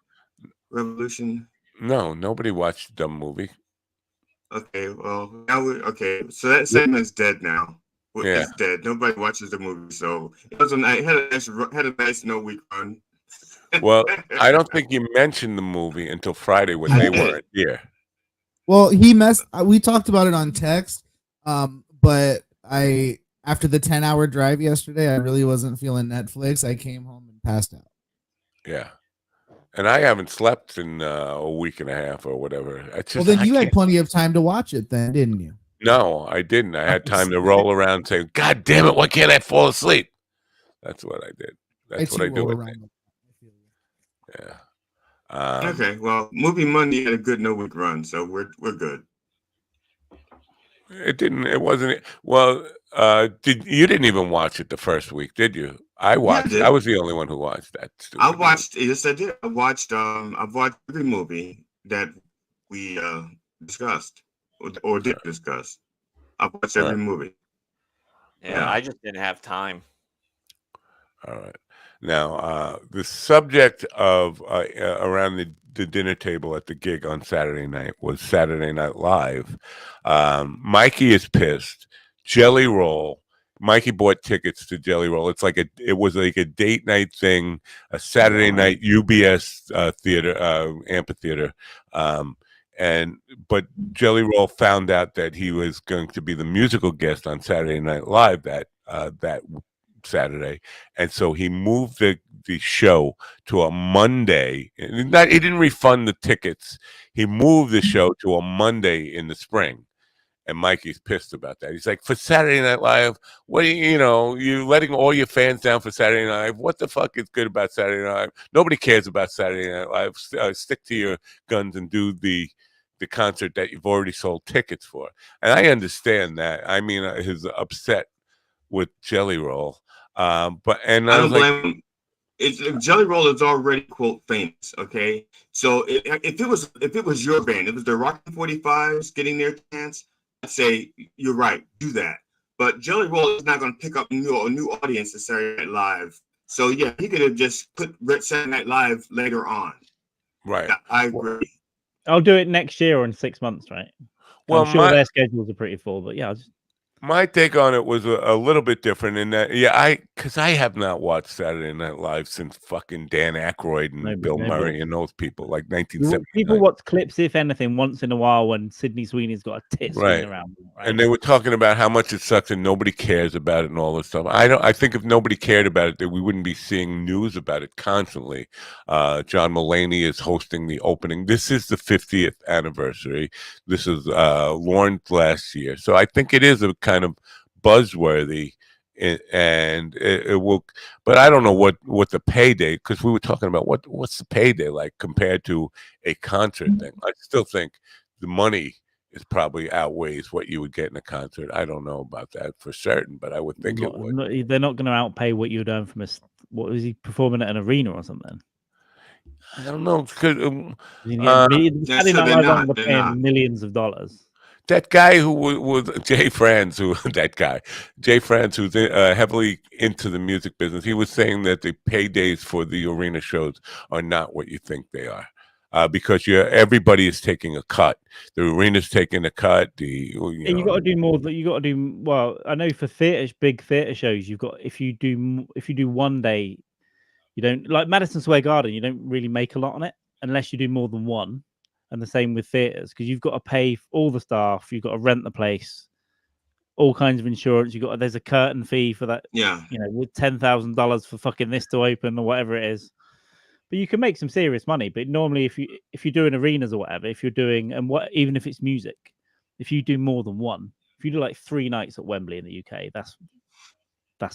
revolution. No, nobody watched the dumb movie. Okay, well now so that segment's dead now. Yeah. It's dead. Nobody watches the movie, so it was had a nice no week run. Well, I don't think you mentioned the movie until Friday when they weren't here. Well, we talked about it on text, but after the 10-hour drive yesterday, I really wasn't feeling Netflix. I came home and passed out. Yeah. And I haven't slept in a week and a half or whatever. Well, then you had plenty of time to watch it then, didn't you? No, I didn't. I had time to roll around and say, God damn it, why can't I fall asleep? That's what I did. That's what I do with it. Yeah. Okay, well, Movie Monday had a good no week run, so we're good. It wasn't. Well, you didn't even watch it the first week, did you? I watched. Yeah, I was the only one who watched that. I watched. Yes, I did. I've watched every movie that we discussed or did discuss. I've watched every movie. Yeah, I just didn't have time. All right. Now, the subject of around the dinner table at the gig on Saturday night was Saturday Night Live. Mikey is pissed. Jelly Roll. Mikey bought tickets to Jelly Roll. It was like a date night thing, a Saturday night UBS theater, amphitheater. But Jelly Roll found out that he was going to be the musical guest on Saturday Night Live that Saturday, and so he moved the show to a Monday. He didn't refund the tickets. He moved the show to a Monday in the spring, and Mikey's pissed about that. He's like, for Saturday Night Live, what do you're letting all your fans down for Saturday Night Live. What the fuck is good about Saturday Night Live? Nobody cares about Saturday Night Live. Stick to your guns and do the concert that you've already sold tickets for. And I understand that. I mean, he's upset with Jelly Roll. I don't blame him. Jelly Roll is already quote famous. Okay, so if it was your band, it was the Rockin' 45s getting their chance, I'd say you're right, do that. But Jelly Roll is not going to pick up a new audience to Saturday Night Live. So yeah, he could have just put Saturday Night Live later on. Right. Yeah, I agree. I'll do it next year or in 6 months, right? Well, I'm sure their schedules are pretty full, but yeah, my take on it was a little bit different in that, because I have not watched Saturday Night Live since fucking Dan Aykroyd and Bill Murray and those people, like 1979. People watch clips, if anything, once in a while when Sydney Sweeney's got a tit swinging around. Right? And they were talking about how much it sucks and nobody cares about it and all this stuff. I think if nobody cared about it, that we wouldn't be seeing news about it constantly. John Mulaney is hosting the opening. This is the 50th anniversary. This is Lawrence last year. So I think it is a kind of buzzworthy and it will. But I don't know what the payday, because we were talking about what's the payday like compared to a concert thing. I still think the money is probably outweighs what you would get in a concert. I don't know about that for certain, but I would think it would. They're not going to outpay what you'd earn from what was he performing at an arena or something? I don't know. Saturday Night Live aren't paying millions of dollars. That guy who was Jay Franz, who's heavily into the music business, he was saying that the paydays for the arena shows are not what you think they are, because everybody is taking a cut. The arena's taking a cut. You got to do more. You got to do well. I know for big theater shows, you've got if you do one day, you don't like Madison Square Garden. You don't really make a lot on it unless you do more than one. And the same with theaters, because you've got to pay all the staff, you've got to rent the place, all kinds of insurance. There's a curtain fee for that. Yeah, with $10,000 for fucking this to open or whatever it is. But you can make some serious money. But normally, if you're doing arenas or whatever, if you're doing even if it's music, if you do more than one, if you do like 3 nights at Wembley in the UK, that's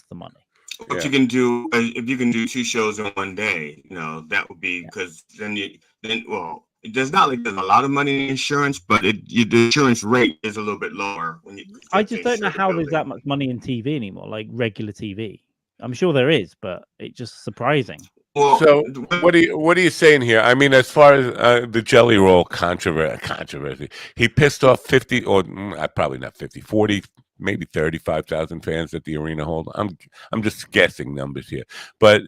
the money. What you can do, if you can do 2 shows in one day, that would be, because there's not like there's a lot of money in insurance, but the insurance rate is a little bit lower when you. I just don't know how there's that much money in TV anymore, like regular TV. I'm sure there is, but it's just surprising. Well, so what are you saying here? I mean, as far as the Jelly Roll controversy, he pissed off 50 or probably not 50, 40. Maybe 35,000 fans at the arena hold. I'm just guessing numbers here, but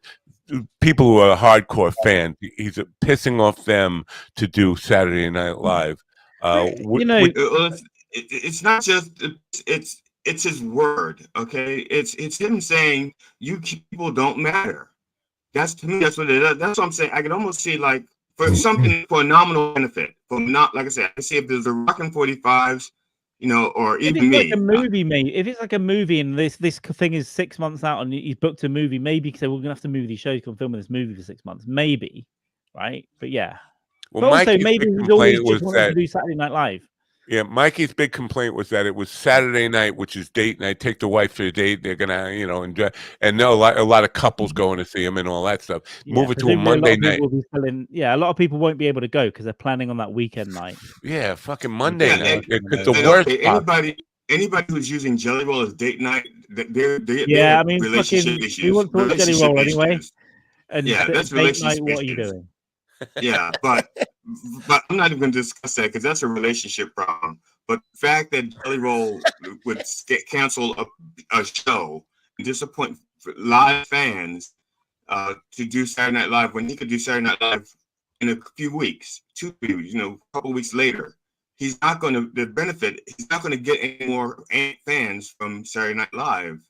people who are hardcore fans, he's pissing off them to do Saturday Night Live. It's not just it's his word. Okay, it's him saying you people don't matter. That's, to me, that's what it is. That's what I'm saying. I can almost see, like, for something for a nominal benefit, like I said, I can see if there's a Rockin' 45s. Or even me. Like a movie, maybe if it's like a movie and this thing is 6 months out and he's booked a movie, maybe because we're gonna have to move these shows, come film this movie for 6 months, maybe, right? But yeah. Well, but also maybe he's always just wanted to do Saturday Night Live. Yeah, Mikey's big complaint was that it was Saturday night, which is date night. Take the wife to a date. They're gonna, enjoy, and a lot of couples going to see him and all that stuff. Move it to a Monday night. A lot of people won't be able to go because they're planning on that weekend night. Yeah, fucking Monday night. It's the worst. Anybody who's using Jelly Roll as date night, they're I mean, relationship issues. We want to talk Jelly Roll anyway. And that's date night. What are you doing? Yeah, but I'm not even going to discuss that because that's a relationship problem. But the fact that Jelly Roll would cancel a show and disappoint live fans to do Saturday Night Live when he could do Saturday Night Live in a few weeks, 2 weeks, a couple of weeks later, he's not going to get any more fans from Saturday Night Live,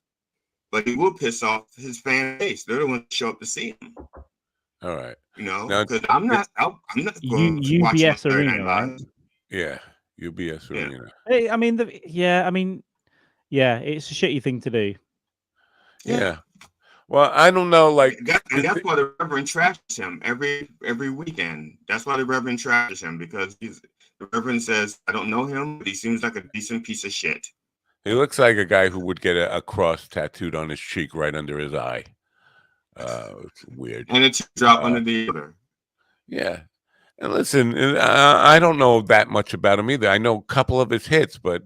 but he will piss off his fan base. They're the ones that show up to see him. All right. Because I'm not going to watch UBS Arena, right? Yeah, UBS Arena. Hey, I mean, it's a shitty thing to do. Yeah. Well, I don't know, like, and that's why the Reverend trashes him every weekend. That's why the Reverend trashes him, because the Reverend says, I don't know him, but he seems like a decent piece of shit. He looks like a guy who would get a cross tattooed on his cheek right under his eye. It's weird. And it's drop under the other. Yeah. And listen, I don't know that much about him either. I know a couple of his hits, but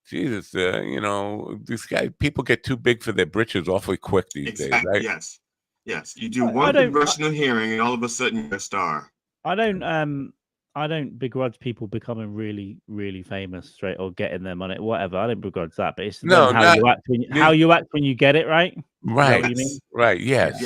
Jesus, this guy, people get too big for their britches awfully quick these days, right? Yes. You do one congressional hearing and all of a sudden you're a star. I don't begrudge people becoming really, really famous straight or getting their money, whatever. I don't begrudge that, but it's how you act when you get it, right? Right. What you mean? Right. Yes.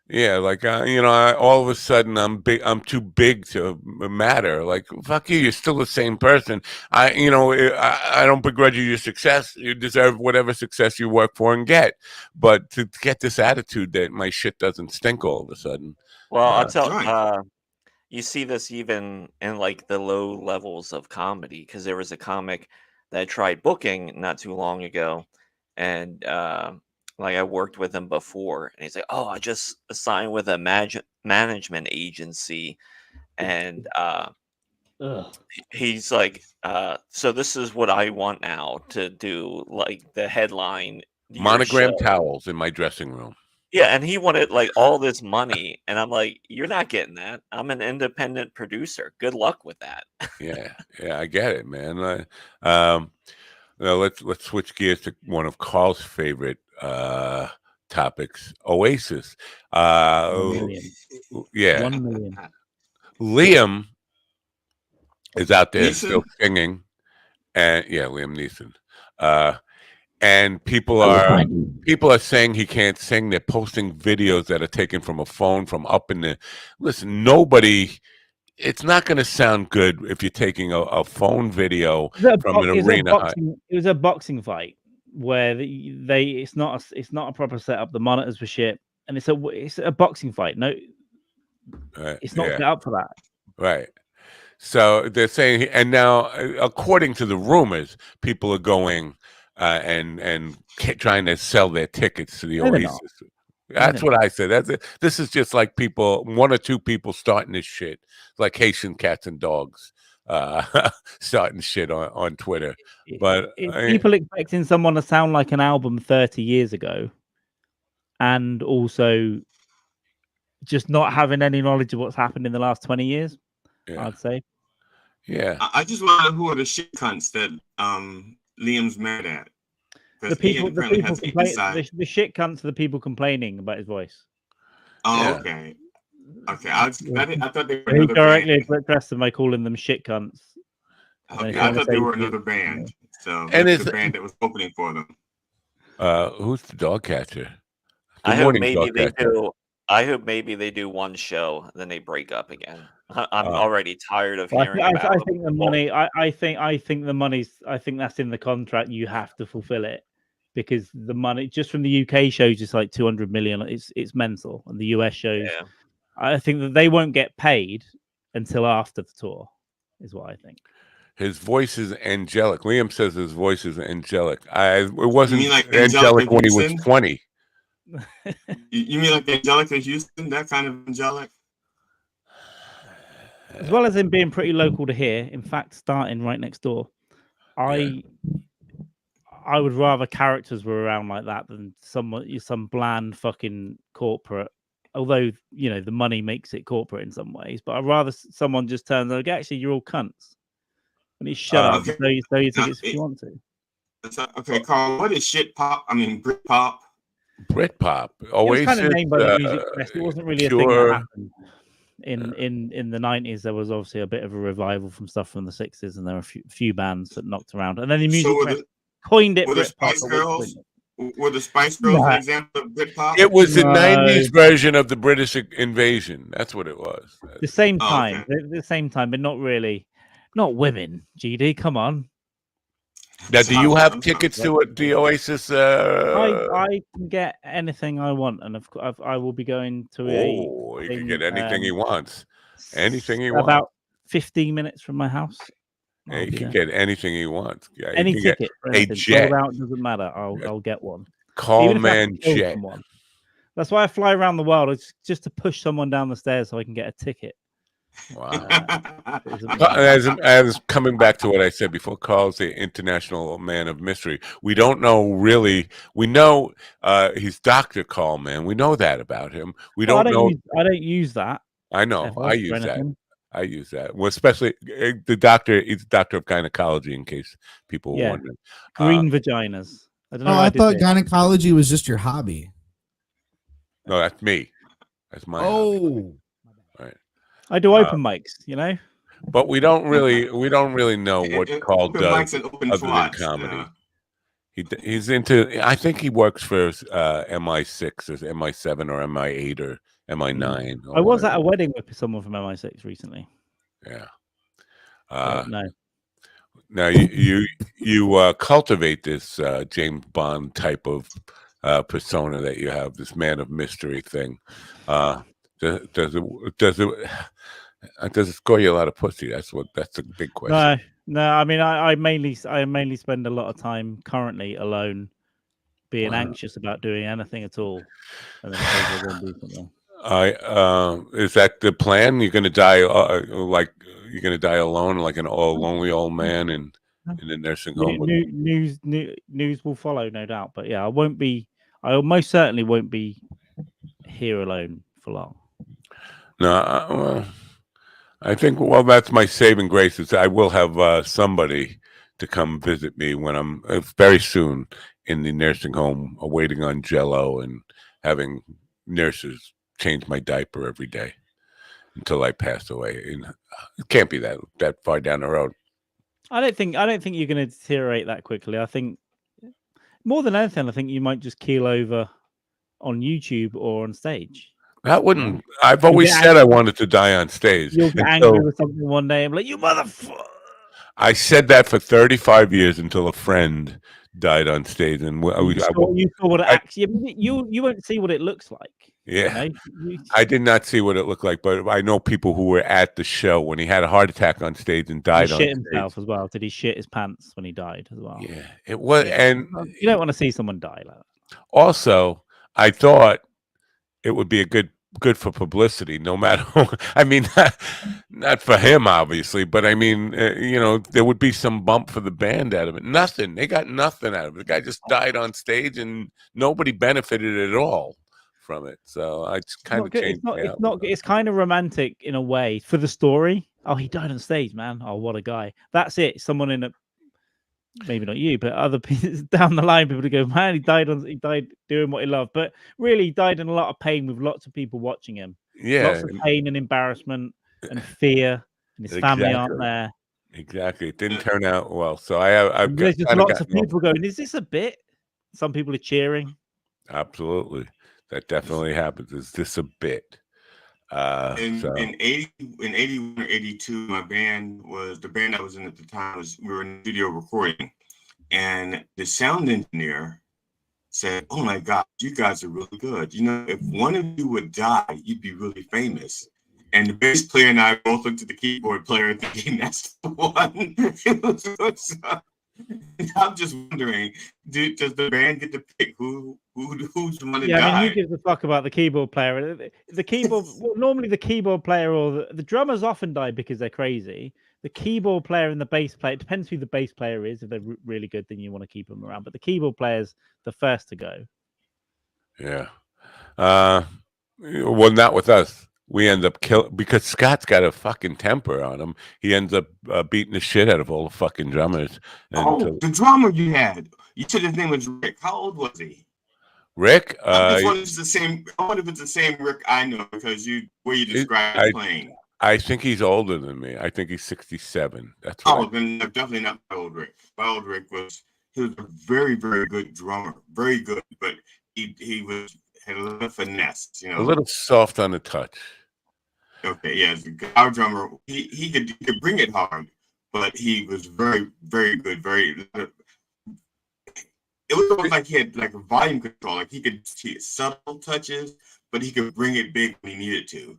Yeah. Like, all of a sudden I'm too big to matter. Like, fuck you. You're still the same person. I don't begrudge you your success. You deserve whatever success you work for and get. But to get this attitude that my shit doesn't stink all of a sudden. Well, I'll tell you see this even in like the low levels of comedy, because there was a comic that I tried booking not too long ago, and like I worked with him before, and he's like, "Oh, I just signed with a management agency," and he's like, "So this is what I want now to do, like the headline your Monogram show. towels in my dressing room. Yeah, and he wanted like all this money, and I'm like, you're not getting that. I'm an independent producer. Good luck with that. Yeah, I get it, man. Now let's switch gears to one of Carl's favorite topics, Oasis. 1 million. Yeah, 1 million. Liam is out there Neeson? still singing, and Liam Neeson. And people are saying he can't sing. They're posting videos that are taken from a phone from up in the. Listen, nobody. It's not going to sound good if you're taking a phone video from an arena. It was a boxing fight where it's not a proper setup. The monitors were shit, and it's a boxing fight. No, it's not set up for that. Right. So they're saying, and now according to the rumors, people are going and trying to sell their tickets to the Oasis. That's what I said. That's it. This is just like one or two people starting this shit, like Haitian cats and dogs starting shit on Twitter. But people expecting someone to sound like an album 30 years ago, and also just not having any knowledge of what's happened in the last 20 years. I'd say. Yeah. I just wonder who are the shit cunts that Liam's mad at. The people the shit cunts are the people complaining about his voice. Oh, okay. Okay. I thought they were He another directly band. addressed them by calling them shit cunts. Okay, I thought they were another band. So and it's the band that was opening for them. Who's the dog catcher? I hope maybe they do one show, then they break up again. I'm already tired of hearing about. I think the money. I think the money's. I think that's in the contract. You have to fulfill it because the money just from the UK shows is like 200 million. It's mental, and the US shows. Yeah. I think that they won't get paid until after the tour, is what I think. His voice is angelic. Liam says his voice is angelic. It wasn't like angelic when he was 20. You mean like Angelica Houston, that kind of angelic? As well as him being pretty local to here, in fact, starting right next door, I would rather characters were around like that than some bland fucking corporate. Although the money makes it corporate in some ways, but I'd rather someone just turns like, actually, you're all cunts. And you shut up, Okay. so you tickets if you want to. Okay, Carl, what is shit pop? I mean, Britpop. Britpop. It was kind of named by the music press. It wasn't really a thing that happened. In the 90s, there was obviously a bit of a revival from stuff from the 60s, and there were a few bands that knocked around. And then the music press coined it. Were the Spice Girls? Were the Spice Girls an example of Britpop? It was the 90s version of the British invasion. That's what it was. The same time, the same time, but not really. Not women, GD. Come on. Now, do you have tickets to the Oasis? I can get anything I want, and I will be going to he can get anything he wants. Anything he wants. About 15 minutes from my house. He can get anything he wants. Yeah, any ticket, a jet. Out, doesn't matter. I'll get one. Call man jet. Someone. That's why I fly around the world. It's just to push someone down the stairs so I can get a ticket. Wow. As coming back to what I said before, Carl's the international man of mystery. We don't know really. We know he's Dr. Carl, man. We know that about him. We don't know. I don't use that. I know. I use that. I use that. Well, especially the doctor. He's a doctor of gynecology, in case people were wondering. Green vaginas. I don't know. I thought gynecology was just your hobby. No, that's me. That's my hobby. Right. I do open mics, but we don't really know what Carl does other than comedy. Yeah. He's into. I think he works for MI6 or MI7 or MI8 or MI9. I was at a wedding with someone from MI6 recently. Yeah. No. Now you cultivate this James Bond type of persona that you have, this man of mystery thing. Does it score you a lot of pussy? That's a big question. No. I mean, I mainly spend a lot of time currently alone, being anxious about doing anything at all, and then I'm going to do something. Is that the plan? You're going to die you're going to die alone, like an lonely old man, and in the nursing home. News will follow, no doubt. But yeah, I most certainly won't be here alone for long. No, well, I think that's my saving grace is I will have somebody to come visit me when I'm very soon in the nursing home, waiting on Jell-O and having nurses change my diaper every day until I pass away. And it can't be that far down the road. I don't think you're going to deteriorate that quickly. I think more than anything, I think you might just keel over on YouTube or on stage. That wouldn't. I've always said I wanted to die on stage. You'll get angry with something one day and be like, "You motherfucker!" I said that for 35 years until a friend died on stage, and you saw what it actually. You won't see what it looks like. Yeah, I did not see what it looked like, but I know people who were at the show when he had a heart attack on stage and died. He shit himself as well. Did he shit his pants when he died as well? Yeah, it was, and you don't want to see someone die like that. Also, I thought it would be good for publicity, no matter. I mean, not for him, obviously, but I mean, there would be some bump for the band out of it. Nothing. They got nothing out of it. The guy just died on stage, and nobody benefited at all from it. So I just kind of changed. It's kind of romantic in a way for the story. Oh, he died on stage, man. Oh, what a guy. That's it. Someone in a, maybe not you, but other people down the line, people to go, man, he died doing what he loved. But really, he died in a lot of pain with lots of people watching him. Yeah, lots of pain and embarrassment and fear, and his family aren't there. Exactly, it didn't turn out well. So I've there's just lots of people going, "Is this a bit?" Some people are cheering. Absolutely, that definitely happens. Is this a bit? In 81 or 82, the band I was in at the time we were in the studio recording, and the sound engineer said, "Oh my God, you guys are really good. If one of you would die, you'd be really famous." And the bass player and I both looked at the keyboard player thinking, "That's the one." I'm just wondering, does the band get to pick who's the one to die? I mean, who gives a fuck about the keyboard player? The keyboard, normally the keyboard player or the drummers often die because they're crazy. The keyboard player and the bass player, it depends who the bass player is. If they're really good, then you want to keep them around. But the keyboard player's the first to go. Yeah. Well, not with us. We end up because Scott's got a fucking temper on him. He ends up beating the shit out of all the fucking drummers. And the drummer you had, you said his name was Rick. How old was he? Rick? I wonder if it's the same Rick I know because where you described playing. I think he's older than me. I think he's 67. That's then definitely not my old Rick. My old Rick was a very, very good drummer, very good, but he had a little finesse, a little soft on the touch. Okay, yeah, our drummer, he could bring it hard, but he was very, very good. It was almost like he had like a volume control, like he could see subtle touches, but he could bring it big when he needed to.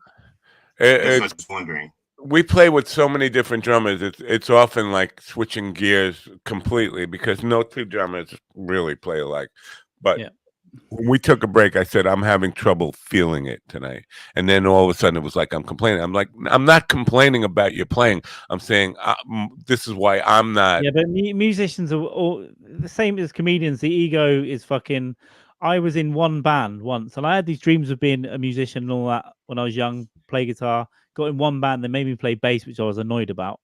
I was just wondering. We play with so many different drummers. It's often like switching gears completely because no two drummers really play alike. But when we took a break, I said, I'm having trouble feeling it tonight. And then all of a sudden it was like, I'm complaining. I'm like, I'm not complaining about your playing. I'm saying this is why I'm not. Yeah, but musicians are all the same as comedians. The ego is fucking. I was in one band once and I had these dreams of being a musician and all that when I was young, play guitar, got in one band. They made me play bass, which I was annoyed about.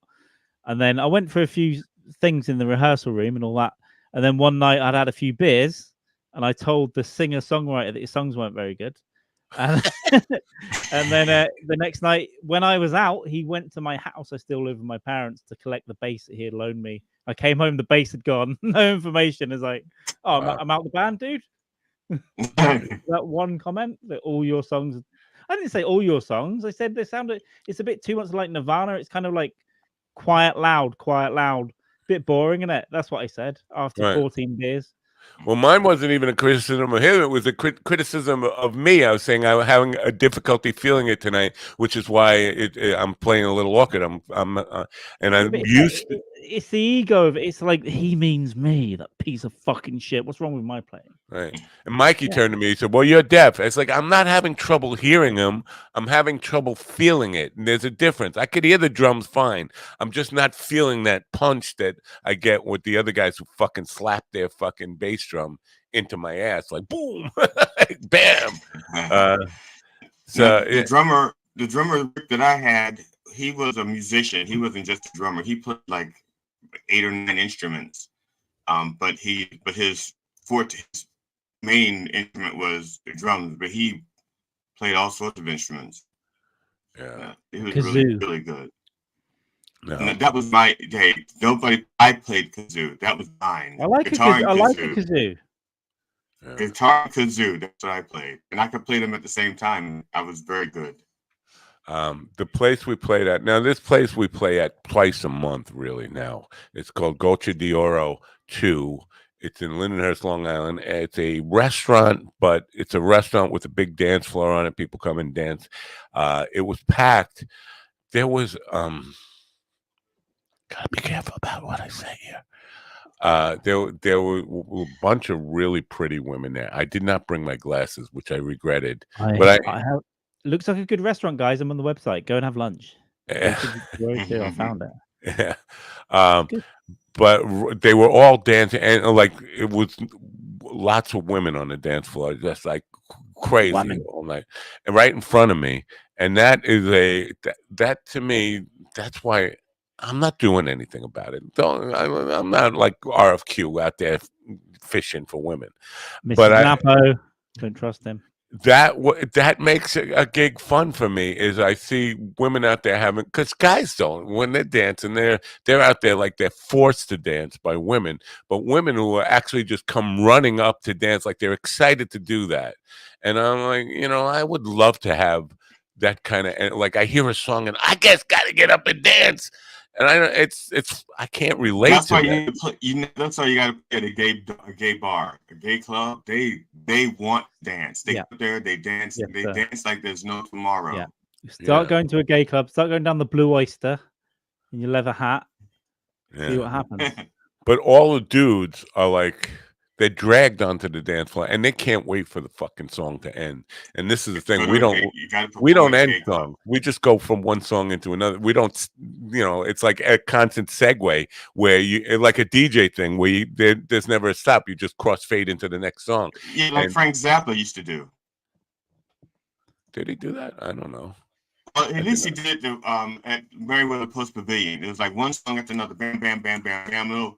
And then I went for a few things in the rehearsal room and all that. And then one night I'd had a few beers. And I told the singer-songwriter that his songs weren't very good. And, and then the next night, when I was out, he went to my house. I still live with my parents to collect the bass that he had loaned me. I came home, the bass had gone. No information. It's like, oh, wow. I'm out the band, dude. That one comment that all your songs. I didn't say all your songs. I said they sounded. It's a bit too much like Nirvana. It's kind of like quiet, loud. Bit boring, isn't it? That's what I said after 14 beers. Well, mine wasn't even a criticism of him. It was a criticism of me. I was saying I'm having a difficulty feeling it tonight, which is why I'm playing a little awkward. I'm used to. it's the ego of it. It's like he means me, that piece of fucking shit. What's wrong with my playing? Right. And Mikey turned to me, he said, "Well, you're deaf." It's like, I'm not having trouble hearing him. I'm having trouble feeling it. And there's a difference. I could hear the drums fine. I'm just not feeling that punch that I get with the other guys who fucking slap their fucking bass drum into my ass. Like, boom, bam. The drummer that I had, he was a musician. He wasn't just a drummer. He played like 8 or 9 instruments. But his main instrument was the drums, but he played all sorts of instruments. Yeah, he was Kazoo. really good. No. And that was my day. I played kazoo. That was mine. I like Guitar and I like a kazoo. Yeah. Guitar and kazoo. That's what I played, and I could play them at the same time. I was very good. The place we played at now, this place we play at twice a month, really. Now it's called Gocha de Oro 2. It's in Lindenhurst, Long Island. It's a restaurant, but it's a restaurant with a big dance floor on it. People come and dance. It was packed. There was gotta be careful about what I say here. There were a bunch of really pretty women there. I did not bring my glasses, which I regretted. But I have. Looks like a good restaurant, guys. I'm on the website. Go and have lunch. I found it. Yeah. But they were all dancing, and like it was lots of women on the dance floor, just like crazy all night, and right in front of me. And that is that to me, that's why I'm not doing anything about it. I'm not like RFQ out there fishing for women. Mr. Napo, don't trust him. That makes a gig fun for me. Is I see women out there having, because guys don't, when they're dancing, they're out there like they're forced to dance by women, but women who are actually just come running up to dance, like they're excited to do that. And I'm like, I would love to have that kind of, like I hear a song and I just got to get up and dance. And I can't relate that's to why that. You need to play, that's why you got to play at a gay bar, a gay club. They want dance. They go there, they dance. They dance like there's no tomorrow. Yeah. Start going to a gay club. Start going down the Blue Oyster in your leather hat. See what happens. But all the dudes are like, they're dragged onto the dance floor, and they can't wait for the fucking song to end. And this is the thing: we don't end songs. We just go from one song into another. We don't, it's like a constant segue where like a DJ thing where there's never a stop. You just crossfade into the next song. Yeah, like Frank Zappa used to do. Did he do that? I don't know. Well, at least he did at Meriwether Post Pavilion. It was like one song after another, bam, bam, bam, bam, bam. Who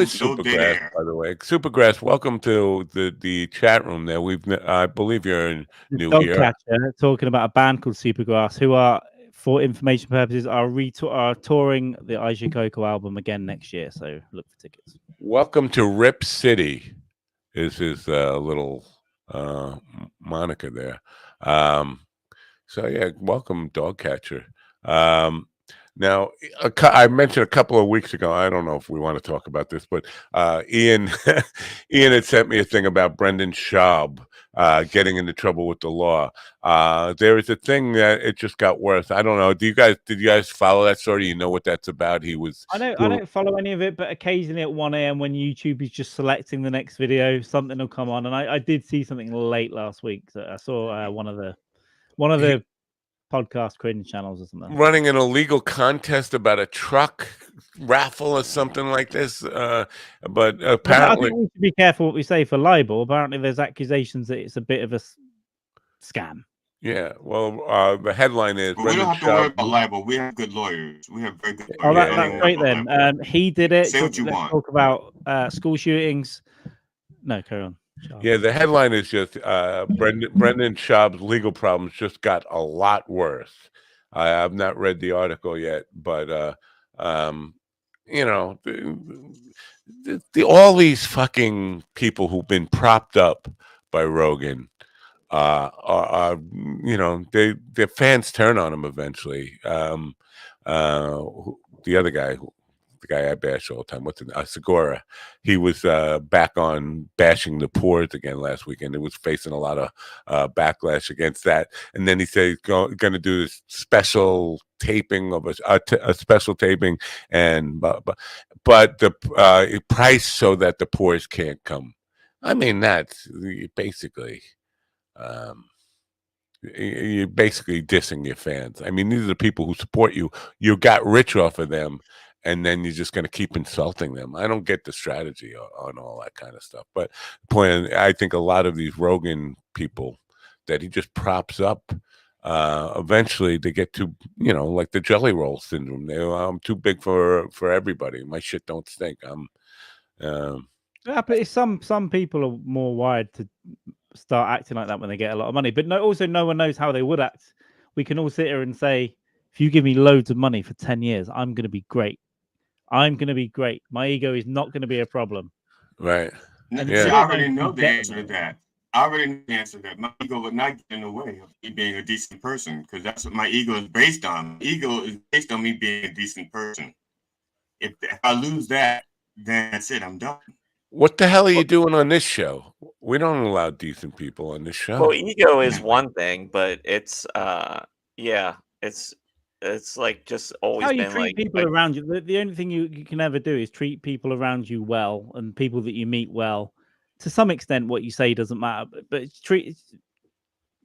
is Supergrass, by the way? Supergrass, welcome to the chat room. There, I believe you're new here. Dogcatcher talking about a band called Supergrass, who are, for information purposes, are touring the Aisha Coco album again next year. So look for tickets. Welcome to Rip City, is his little moniker there. So yeah, welcome, Dogcatcher. Now, I mentioned a couple of weeks ago, I don't know if we want to talk about this, but Ian had sent me a thing about Brendan Schaub getting into trouble with the law. There is a thing that it just got worse. I don't know. Did you guys follow that story? You know what that's about? I don't follow any of it, but occasionally at 1 a.m. when YouTube is just selecting the next video, something will come on. And I did see something late last week. So I saw one of the podcast cringe channels or something running an illegal contest about a truck raffle or something like this, but apparently I think we should be careful what we say for libel. Apparently there's accusations that it's a bit of a scam. Yeah, well, the headline is we don't have to worry about libel. We have good lawyers. We have very good lawyers. Oh, that's great then. He did it. Say what you want. Talk about school shootings. No, carry on. Yeah, the headline is just Brendan Schaub's legal problems just got a lot worse. I have not read the article yet, but all these fucking people who've been propped up by Rogan are their fans turn on him eventually. The other guy, the guy I bash all the time. What's it? Segura. He was back on bashing the poor again last weekend. It was facing a lot of backlash against that. And then he said he's going to do this special taping of a special taping, and but the price so that the poors can't come. I mean, that's basically. You're basically dissing your fans. I mean, these are the people who support you. You got rich off of them, and then you're just going to keep insulting them. I don't get the strategy on all that kind of stuff. But I think a lot of these Rogan people that he just props up, eventually they get to, like the jelly roll syndrome. I'm too big for everybody. My shit don't stink. Yeah, but it's some people are more wired to start acting like that when they get a lot of money. But no one knows how they would act. We can all sit here and say, if you give me loads of money for 10 years, I'm going to be great. I'm going to be great. My ego is not going to be a problem. Right. And I already know the answer to that. I already know the answer to that. My ego would not get in the way of me being a decent person, because that's what my ego is based on. My ego is based on me being a decent person. If I lose that, then that's it. I'm done. What the hell are you doing on this show? We don't allow decent people on this show. Well, ego is one thing, but it's it's like just always How you been treat like people around you. The only thing you can ever do is treat people around you well, and people that you meet well. To some extent, what you say doesn't matter, but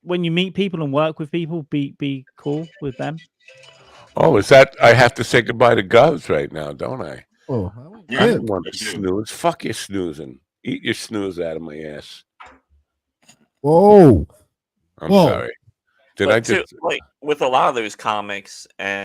when you meet people and work with people, be cool with them. Oh, is that I have to say goodbye to Govs right now, don't I? Oh, I don't want to snooze. Fuck you snoozing. Eat your snooze out of my ass. Whoa. I'm sorry. Did I just like with a lot of those comics and